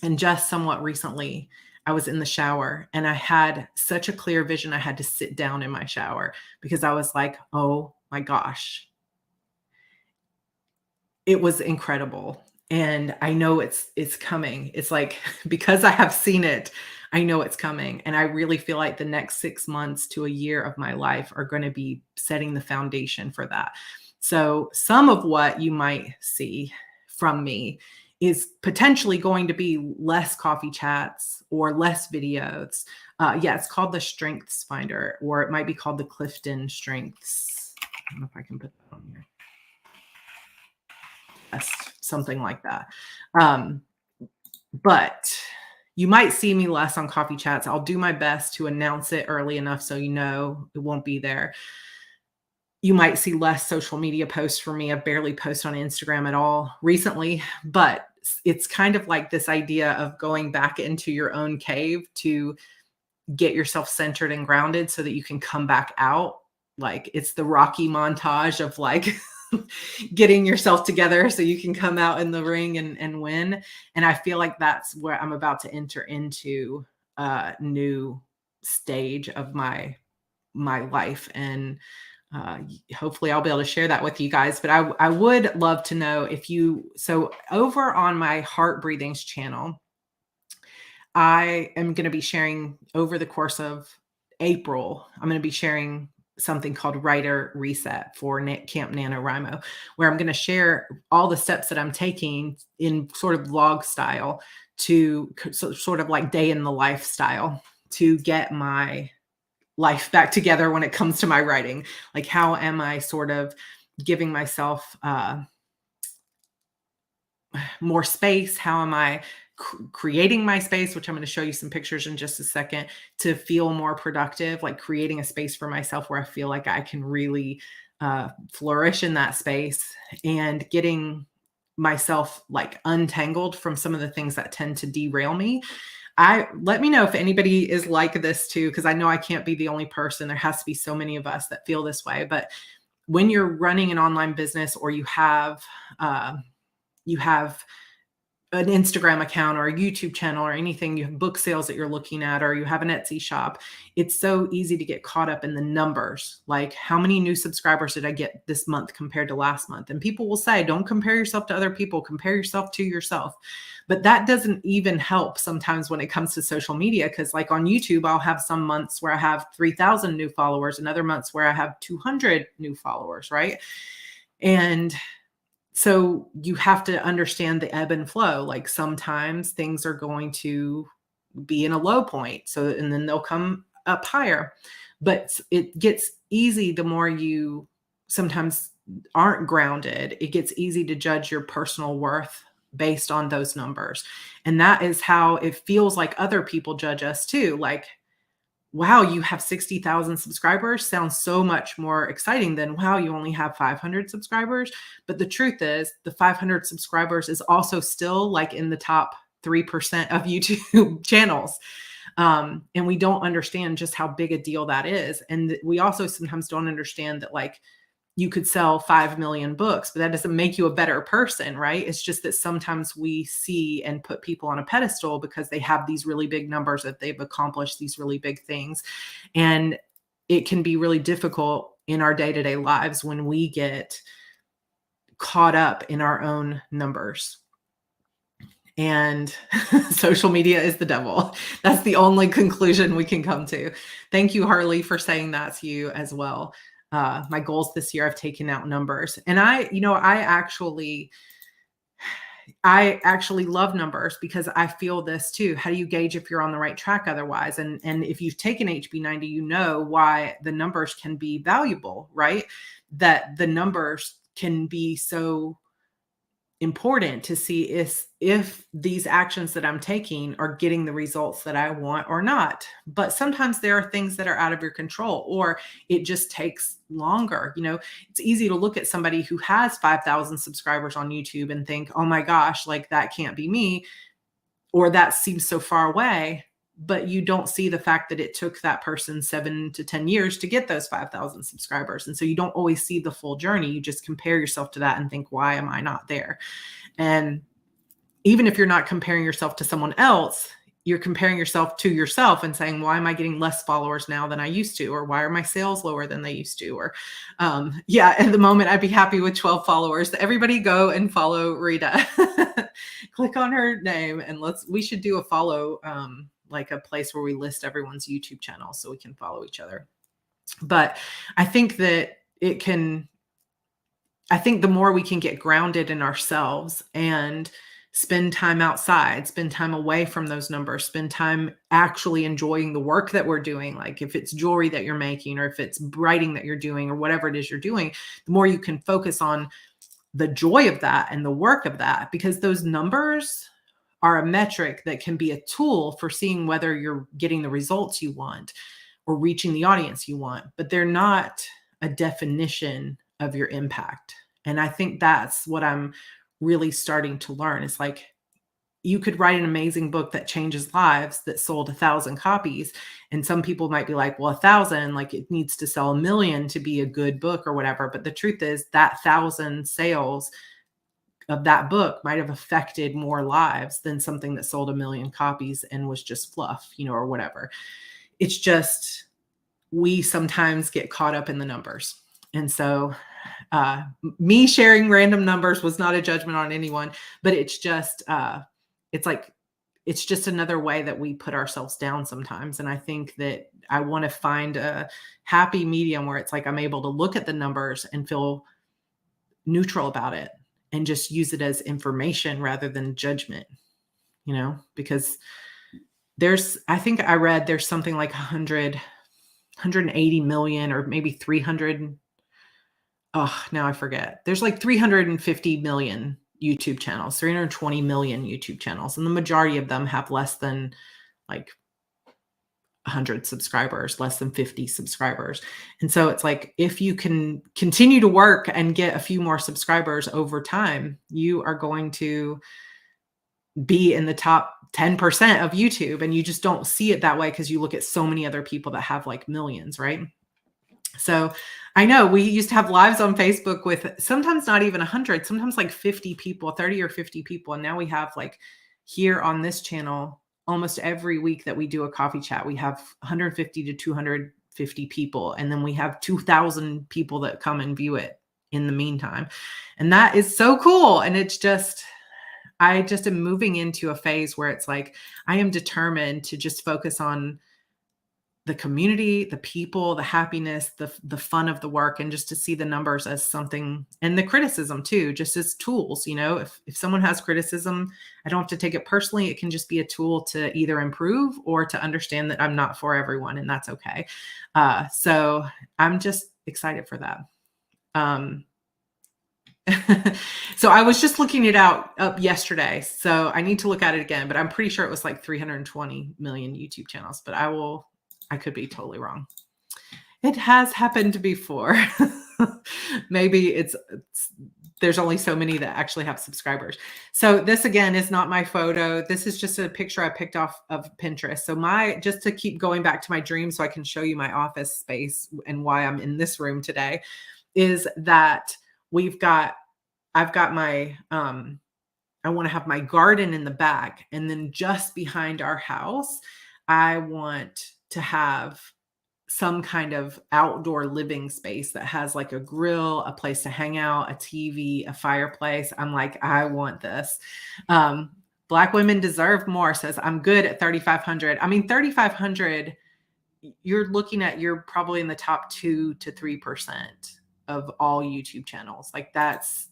And just somewhat recently, I was in the shower and I had such a clear vision. I had to sit down in my shower because I was like, oh my gosh, it was incredible. And I know it's coming. It's like, because I have seen it, I know it's coming. And I really feel like the next 6 months to a year of my life are going to be setting the foundation for that. So some of what you might see from me is potentially going to be less coffee chats or less videos. It's called the Strengths Finder, or it might be called the Clifton Strengths. I don't know if I can put that on here. Yes, something like that. But you might see me less on coffee chats. I'll do my best to announce it early enough so you know it won't be there. You might see less social media posts from me. I barely post on Instagram at all recently, but it's kind of like this idea of going back into your own cave to get yourself centered and grounded so that you can come back out. Like it's the Rocky montage of like getting yourself together so you can come out in the ring and win. And I feel like that's where I'm about to enter into a new stage of my life. And hopefully I'll be able to share that with you guys. But I would love to know so over on my Heart Breathings channel, I am going to be sharing over the course of April, I'm going to be sharing something called Writer Reset for Camp NaNoWriMo, where I'm going to share all the steps that I'm taking in sort of vlog style to sort of like day in the life style to get my life back together when it comes to my writing. Like, how am I sort of giving myself more space? How am I creating my space, which I'm going to show you some pictures in just a second, to feel more productive, like creating a space for myself where I feel like I can really flourish in that space, and getting myself like untangled from some of the things that tend to derail me. Let me know if anybody is like this too, because I know I can't be the only person. There has to be so many of us that feel this way. But when you're running an online business, or you have an Instagram account or a YouTube channel or anything, you have book sales that you're looking at, or you have an Etsy shop, it's so easy to get caught up in the numbers. Like, how many new subscribers did I get this month compared to last month? And people will say, don't compare yourself to other people, compare yourself to yourself. But that doesn't even help sometimes when it comes to social media, because like on YouTube, I'll have some months where I have 3,000 new followers and other months where I have 200 new followers, right? And so you have to understand the ebb and flow. Like, sometimes things are going to be in a low point. And then they'll come up higher. But it gets easy the more you sometimes aren't grounded. It gets easy to judge your personal worth based on those numbers. And that is how it feels like other people judge us too. Like, wow, you have 60,000 subscribers sounds so much more exciting than, wow, you only have 500 subscribers. But the truth is, the 500 subscribers is also still like in the top 3% of YouTube channels. And we don't understand just how big a deal that is. And we also sometimes don't understand that, like, you could sell 5 million books, but that doesn't make you a better person, right? It's just that sometimes we see and put people on a pedestal because they have these really big numbers, that they've accomplished these really big things. And it can be really difficult in our day-to-day lives when we get caught up in our own numbers. And social media is the devil. That's the only conclusion we can come to. Thank you, Harley, for saying that to you as well. My goals this year, I've taken out numbers. And I actually love numbers because I feel this too. How do you gauge if you're on the right track otherwise? And if you've taken HB90, you know why the numbers can be valuable, right? That the numbers can be so important to see if these actions that I'm taking are getting the results that I want or not. But sometimes there are things that are out of your control, or it just takes longer. It's easy to look at somebody who has 5,000 subscribers on YouTube and think, oh my gosh, like that can't be me, or that seems so far away. But you don't see the fact that it took that person 7 to 10 years to get those 5,000 subscribers. And so you don't always see the full journey. You just compare yourself to that and think, why am I not there? And even if you're not comparing yourself to someone else, you're comparing yourself to yourself and saying, why am I getting less followers now than I used to? Or why are my sales lower than they used to? Or at the moment, I'd be happy with 12 followers. Everybody go and follow Rita. Click on her name and we should do a follow, like a place where we list everyone's YouTube channel so we can follow each other. But I think that the more we can get grounded in ourselves and spend time outside, spend time away from those numbers, spend time actually enjoying the work that we're doing. Like if it's jewelry that you're making, or if it's writing that you're doing, or whatever it is you're doing, the more you can focus on the joy of that and the work of that, because those numbers are a metric that can be a tool for seeing whether you're getting the results you want or reaching the audience you want, but they're not a definition of your impact. And I think that's what I'm really starting to learn. It's like, you could write an amazing book that changes lives that sold 1,000 copies. And some people might be like, well, 1,000, like it needs to sell 1 million to be a good book or whatever. But the truth is that 1,000 sales of that book might have affected more lives than something that sold 1 million copies and was just fluff, or whatever. It's just, we sometimes get caught up in the numbers. And so me sharing random numbers was not a judgment on anyone, but it's just, it's just another way that we put ourselves down sometimes. And I think that I want to find a happy medium where it's like, I'm able to look at the numbers and feel neutral about it and just use it as information rather than judgment, because I think I read there's something like 180 million or maybe 300. Oh, now I forget. There's like 350 million YouTube channels, 320 million YouTube channels. And the majority of them have less than like 100 subscribers, less than 50 subscribers. And so it's like, if you can continue to work and get a few more subscribers over time, you are going to be in the top 10% of YouTube. And you just don't see it that way because you look at so many other people that have like millions, right? So I know we used to have lives on Facebook with sometimes not even 100, sometimes like 50 people, 30 or 50 people. And now we have like here on this channel, almost every week that we do a coffee chat, we have 150 to 250 people. And then we have 2,000 people that come and view it in the meantime. And that is so cool. And it's just, I just am moving into a phase where it's like, I am determined to just focus on the community, the people, the happiness, the fun of the work, and just to see the numbers as something, and the criticism too, just as tools. If someone has criticism, I don't have to take it personally. It can just be a tool to either improve or to understand that I'm not for everyone, and that's okay. So I'm just excited for that. So I was just looking it up yesterday. So I need to look at it again, but I'm pretty sure it was like 320 million YouTube channels, but I could be totally wrong. It has happened before. Maybe there's only so many that actually have subscribers. So this again is not my photo. This is just a picture I picked off of Pinterest. So just to keep going back to my dream so I can show you my office space and why I'm in this room today, is that I've got my, I want to have my garden in the back, and then just behind our house, I want to have some kind of outdoor living space that has like a grill, a place to hang out, a TV, a fireplace. I'm like, I want this. Black women deserve more says, I'm good at 3,500. I mean, 3,500, you're probably in the top 2 to 3% of all YouTube channels. Like that's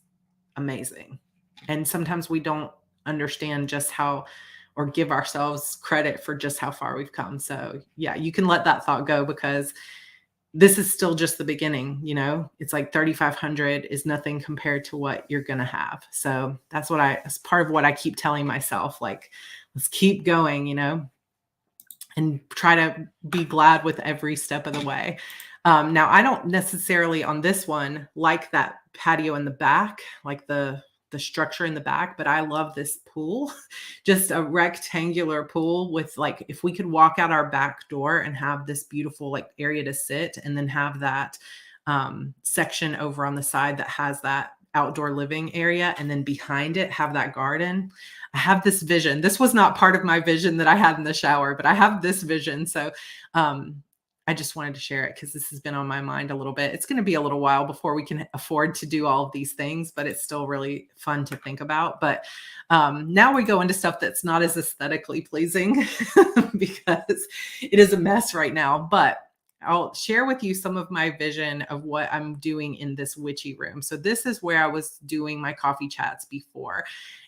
amazing. And sometimes we don't understand just how, or give ourselves credit for just how far we've come. So yeah, you can let that thought go because this is still just the beginning. It's like 3,500 is nothing compared to what you're going to have. So that's part of what I keep telling myself, like, let's keep going, and try to be glad with every step of the way. Now I don't necessarily on this one like that patio in the back, like the structure in the back, but I love this pool, just a rectangular pool with like, if we could walk out our back door and have this beautiful like area to sit and then have that section over on the side that has that outdoor living area. And then behind it, have that garden. I have this vision. This was not part of my vision that I had in the shower, but I have this vision. So, I just wanted to share it because this has been on my mind a little bit. It's going to be a little while before we can afford to do all of these things, but it's still really fun to think about. But now we go into stuff that's not as aesthetically pleasing because it is a mess right now. But I'll share with you some of my vision of what I'm doing in this witchy room. So this is where I was doing my coffee chats before.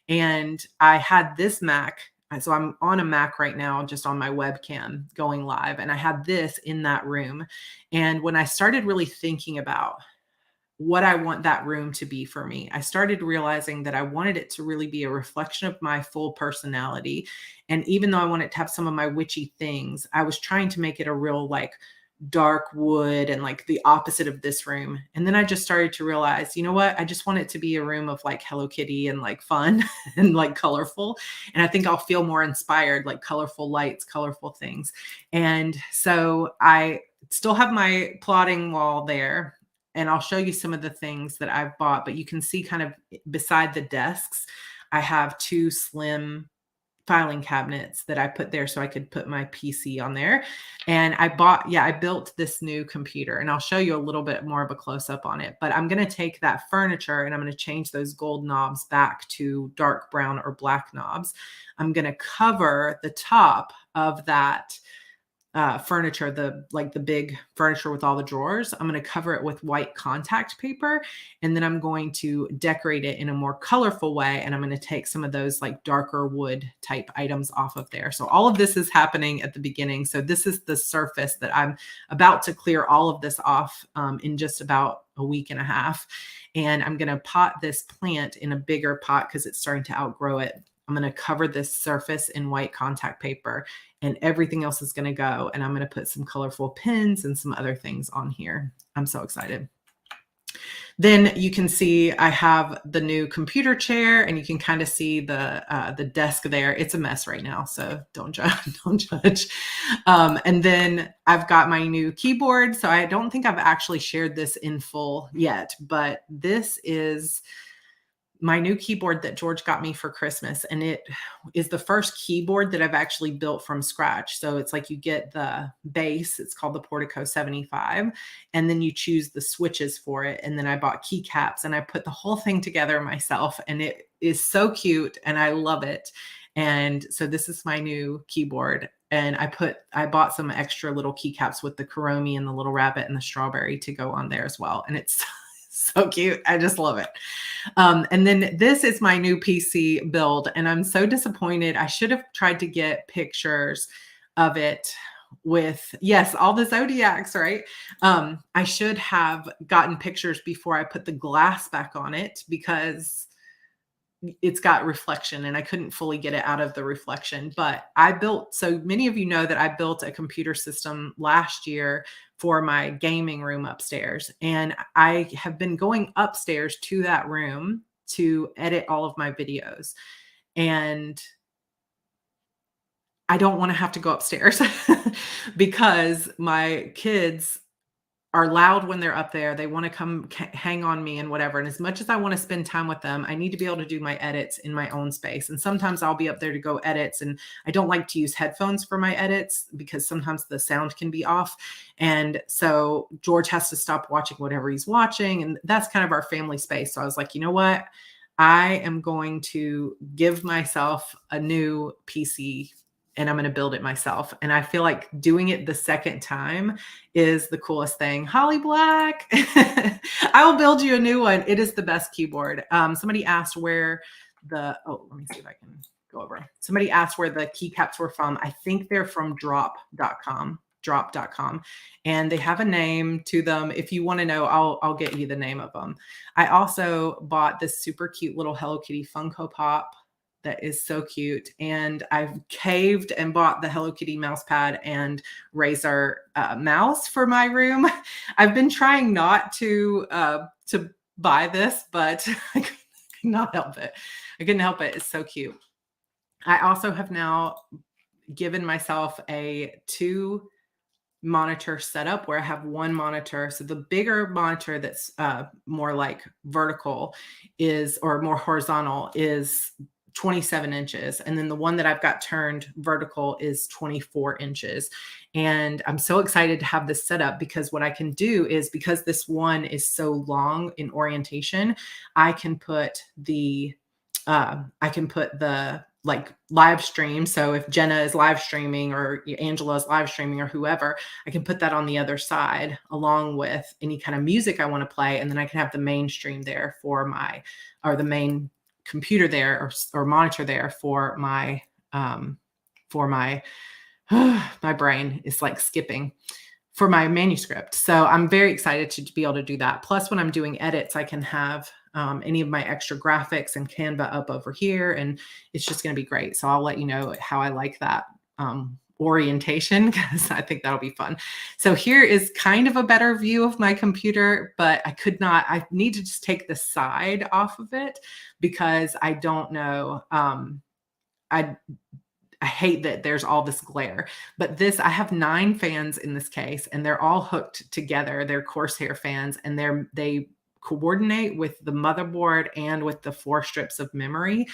And I had this Mac. So I'm on a Mac right now, just on my webcam going live. And I had this in that room. And when I started really thinking about what I want that room to be for me, I started realizing that I wanted it to really be a reflection of my full personality. And even though I wanted to have some of my witchy things, I was trying to make it a real like dark wood and like the opposite of this room. And then I just started to realize, you know what? I just want it to be a room of like Hello Kitty and like fun and like colorful. And I think I'll feel more inspired, like colorful lights, colorful things. And so I still have my plotting wall there. And I'll show you some of the things that I've bought, but you can see kind of beside the desks, I have 2 slim filing cabinets that I put there so I could put my PC on there. And I built this new computer, and I'll show you a little bit more of a close up on it, but I'm going to take that furniture and I'm going to change those gold knobs back to dark brown or black knobs. I'm going to cover the top of that furniture, the big furniture with all the drawers. I'm going to cover it with white contact paper, and then I'm going to decorate it in a more colorful way. And I'm going to take some of those like darker wood type items off of there. So all of this is happening at the beginning. So this is the surface that I'm about to clear all of this off in just about a week and a half. And I'm going to pot this plant in a bigger pot because it's starting to outgrow it. I'm going to cover this surface in white contact paper, and everything else is going to go. And I'm going to put some colorful pins and some other things on here. I'm so excited. Then you can see I have the new computer chair, and you can kind of see the desk there. It's a mess right now, so don't judge. And then I've got my new keyboard. So I don't think I've actually shared this in full yet, but this is my new keyboard that George got me for Christmas. And it is the first keyboard that I've actually built from scratch. So it's like you get the base, it's called the Portico 75, and then you choose the switches for it. And then I bought keycaps and I put the whole thing together myself, and it is so cute and I love it. And so this is my new keyboard. And I bought some extra little keycaps with the Kuromi and the little rabbit and the strawberry to go on there as well. And it's so cute. I just love it. And then this is my new PC build, and I'm so disappointed. I should have tried to get pictures of it with, yes, all the zodiacs, right? I should have gotten pictures before I put the glass back on it because it's got reflection and I couldn't fully get it out of the reflection. But so many of you know that I built a computer system last year for my gaming room upstairs. And I have been going upstairs to that room to edit all of my videos. And I don't want to have to go upstairs because my kids are loud when they're up there. They want to come hang on me and whatever. And as much as I want to spend time with them, I need to be able to do my edits in my own space. And sometimes I'll be up there to go edits, and I don't like to use headphones for my edits because sometimes the sound can be off. And so George has to stop watching whatever he's watching. And that's kind of our family space. So I was like, you know what? I am going to give myself a new PC and I'm going to build it myself. And I feel like doing it the second time is the coolest thing. Holly Black, I will build you a new one. It is the best keyboard. Somebody asked where let me see if I can go over. Somebody asked where the keycaps were from. I think they're from drop.com, and they have a name to them. If you want to know, I'll get you the name of them. I also bought this super cute little Hello Kitty Funko Pop that is so cute. And I've caved and bought the Hello Kitty mouse pad and Razer mouse for my room. I've been trying not to buy this, but I could not help it. I couldn't help it. It's so cute. I also have now given myself a 2 monitor setup where I have one monitor. So the bigger monitor that's more like vertical or more horizontal is 27 inches. And then the one that I've got turned vertical is 24 inches. And I'm so excited to have this set up because what I can do is, because this one is so long in orientation, I can put the like live stream. So if Jenna is live streaming or Angela is live streaming or whoever, I can put that on the other side along with any kind of music I want to play. And then I can have the main stream there or the main computer there or monitor there for my my brain is like skipping for my manuscript. So I'm very excited to be able to do that. Plus when I'm doing edits, I can have any of my extra graphics and Canva up over here, and it's just going to be great. So I'll let you know how I like that orientation, because I think that'll be fun. So here is kind of a better view of my computer, but I need to just take the side off of it because I don't know. I hate that there's all this glare, but I have 9 fans in this case and they're all hooked together. They're Corsair fans and they coordinate with the motherboard and with the 4 strips of memory.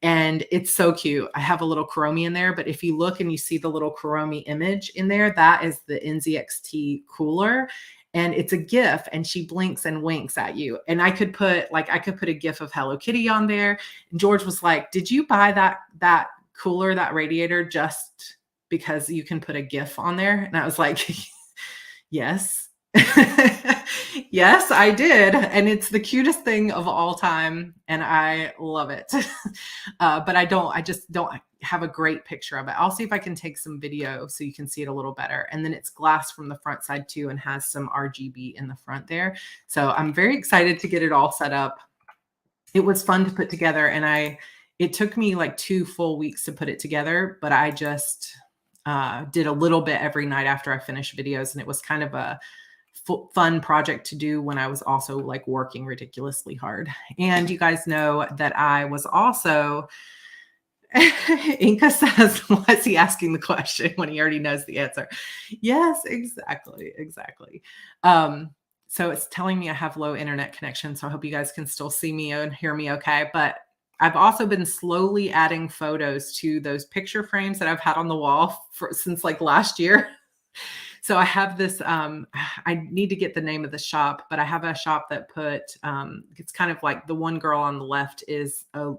And it's so cute. I have a little Kuromi in there, but if you look and you see the little Kuromi image in there, that is the NZXT cooler. And it's a GIF and she blinks and winks at you. And I could put a GIF of Hello Kitty on there. And George was like, did you buy that cooler, that radiator, just because you can put a GIF on there? And I was like, yes. Yes, I did. And it's the cutest thing of all time. And I love it. But I just don't have a great picture of it. I'll see if I can take some video so you can see it a little better. And then it's glass from the front side too, and has some RGB in the front there. So I'm very excited to get it all set up. It was fun to put together, and it took me like 2 full weeks to put it together, but I just did a little bit every night after I finished videos. And it was kind of a fun project to do when I was also like working ridiculously hard. And you guys know that I was also, Inka says, why is he asking the question when he already knows the answer? Yes, exactly. So it's telling me I have low internet connection. So I hope you guys can still see me and hear me okay. But I've also been slowly adding photos to those picture frames that I've had on the wall since like last year. So I have this, I need to get the name of the shop, but I have a shop that it's kind of like the one girl on the left is as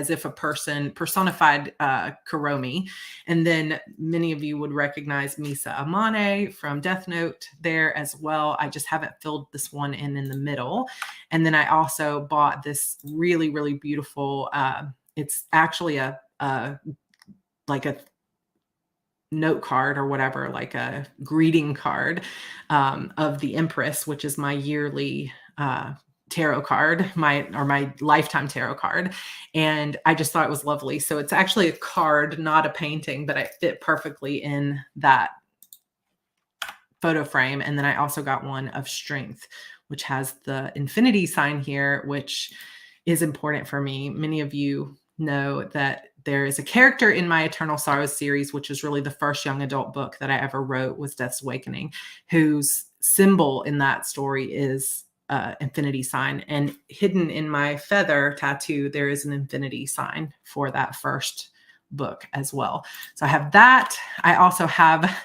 if a person personified Kuromi. And then many of you would recognize Misa Amane from Death Note there as well. I just haven't filled this one in the middle. And then I also bought this really, really beautiful, it's actually like a note card or whatever, like a greeting card of the Empress, which is my yearly tarot card, my lifetime tarot card. And I just thought it was lovely. So it's actually a card, not a painting, but it fit perfectly in that photo frame. And then I also got one of Strength, which has the infinity sign here, which is important for me. Many of you know that there is a character in my Eternal Sorrows series, which is really the first young adult book that I ever wrote, was Death's Awakening, whose symbol in that story is infinity sign. And hidden in my feather tattoo, there is an infinity sign for that first book as well. So I have that. I also have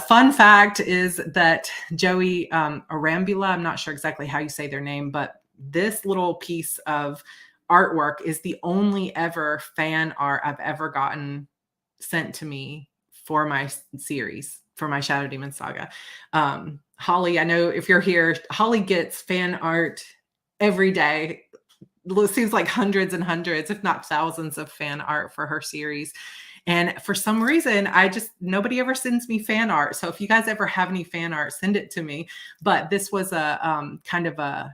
fun fact is that Joey Arambula, I'm not sure exactly how you say their name, but this little piece of artwork is the only ever fan art I've ever gotten sent to me for my series, for my Shadow Demon Saga. Holly, I know if you're here, Holly gets fan art every day. It seems like hundreds and hundreds, if not thousands of fan art for her series. And for some reason, nobody ever sends me fan art. So if you guys ever have any fan art, send it to me. But this was a kind of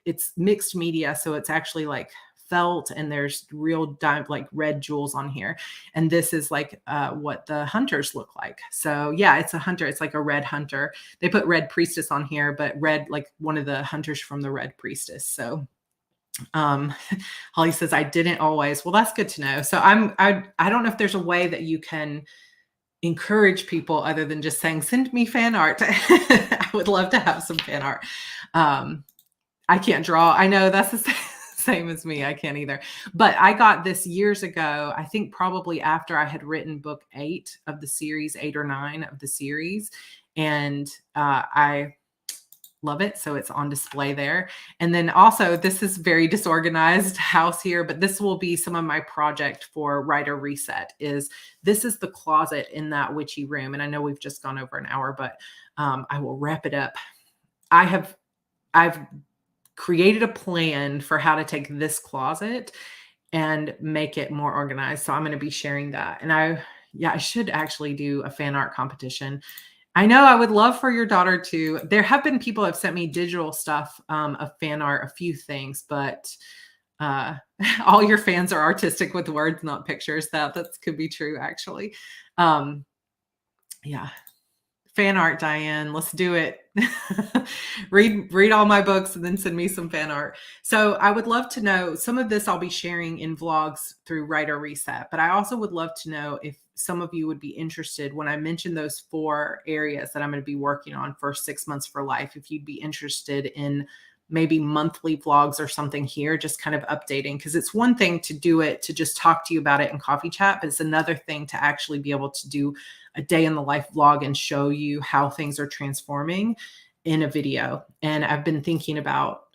it's mixed media. So it's actually like felt, and there's real like red jewels on here. And this is like what the hunters look like. So yeah, it's a hunter. It's like a red hunter. They put red priestess on here, but red, like one of the hunters from the red priestess. So Holly says, I didn't always. Well, that's good to know. So I don't know if there's a way that you can encourage people other than just saying, send me fan art. I would love to have some fan art. I can't draw. I know that's the same as me. I can't either. But I got this years ago, I think probably after I had written book 8 of the series, 8 or 9 of the series. And I love it. So it's on display there. And then also, this is very disorganized house here, but this will be some of my project for Writer Reset. This is the closet in that witchy room. And I know we've just gone over an hour, but I will wrap it up. I've created a plan for how to take this closet and make it more organized. So I'm going to be sharing that. And I should actually do a fan art competition. I know I would love for your daughter to. There have been people who have sent me digital stuff of fan art, a few things, but all your fans are artistic with words, not pictures. That could be true, actually. Yeah. Fan art, Diane. Let's do it. read all my books and then send me some fan art. So I would love to know, some of this I'll be sharing in vlogs through Writer Reset, but I also would love to know if some of you would be interested when I mention those 4 areas that I'm going to be working on for 6 months for life, if you'd be interested in maybe monthly vlogs or something here, just kind of updating, because it's one thing to do it, to just talk to you about it in coffee chat, but it's another thing to actually be able to do a day in the life vlog and show you how things are transforming in a video. And I've been thinking about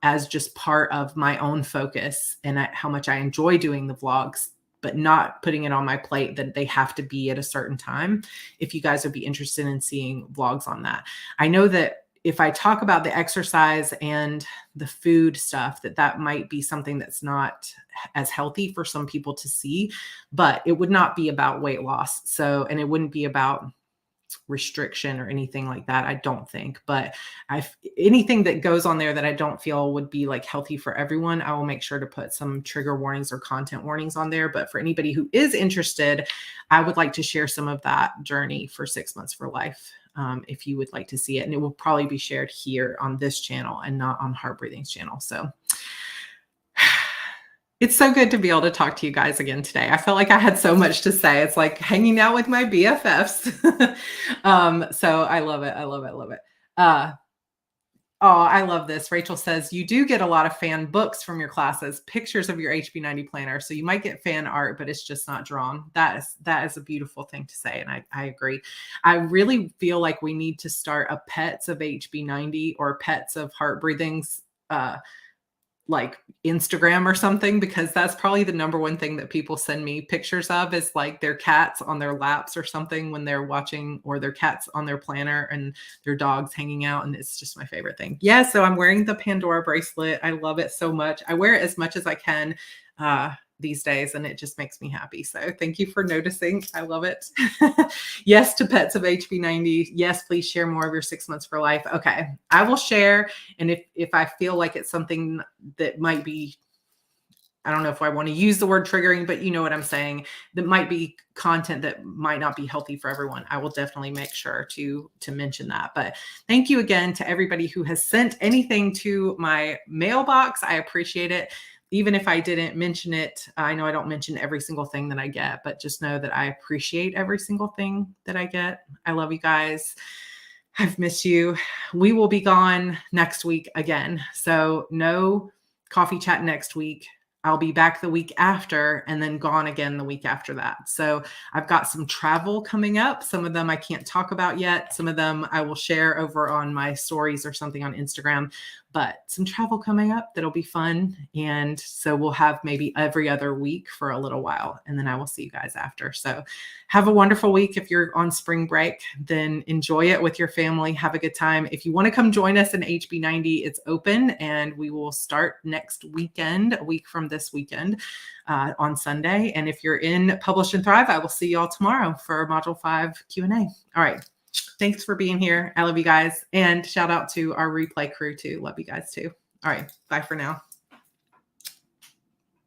as just part of my own focus and how much I enjoy doing the vlogs, but not putting it on my plate that they have to be at a certain time. If you guys would be interested in seeing vlogs on that. I know that if I talk about the exercise and the food stuff, that might be something that's not as healthy for some people to see, but it would not be about weight loss. So, and it wouldn't be about restriction or anything like that, I don't think. But anything that goes on there that I don't feel would be like healthy for everyone, I will make sure to put some trigger warnings or content warnings on there. But for anybody who is interested, I would like to share some of that journey for 6 months for life. If you would like to see it, and it will probably be shared here on this channel and not on Heart Breathing's channel. So it's so good to be able to talk to you guys again today. I felt like I had so much to say. It's like hanging out with my BFFs. So I love it. I love it. I love it. Oh, I love this. Rachel says, you do get a lot of fan books from your classes, pictures of your HB90 planner. So you might get fan art, but it's just not drawn. That is a beautiful thing to say. And I agree. I really feel like we need to start a pets of HB90 or pets of Heart Breathing's like Instagram or something, because that's probably the number one thing that people send me pictures of, is like their cats on their laps or something when they're watching, or their cats on their planner and their dogs hanging out. And it's just my favorite thing. Yeah. So I'm wearing the Pandora bracelet. I love it so much. I wear it as much as I can these days, and it just makes me happy. So thank you for noticing. I love it. Yes to pets of HB90. Yes, please share more of your 6 months for life. Okay, I will share. And if I feel like it's something that might be, I don't know if I want to use the word triggering, but you know what I'm saying, that might be content that might not be healthy for everyone, I will definitely make sure to mention that. But thank you again to everybody who has sent anything to my mailbox. I appreciate it. Even if I didn't mention it, I know I don't mention every single thing that I get, but just know that I appreciate every single thing that I get. I love you guys. I've missed you. We will be gone next week again. So no coffee chat next week. I'll be back the week after and then gone again the week after that. So I've got some travel coming up. Some of them I can't talk about yet. Some of them I will share over on my stories or something on Instagram, but some travel coming up that'll be fun. And so we'll have maybe every other week for a little while, and then I will see you guys after. So have a wonderful week. If you're on spring break, then enjoy it with your family. Have a good time. If you want to come join us in HB90, it's open, and we will start next weekend, a week from this weekend, on Sunday. And if you're in Publish and Thrive, I will see you all tomorrow for Module 5 Q&A. All right. Thanks for being here. I love you guys. And shout out to our replay crew too. Love you guys too. All right. Bye for now.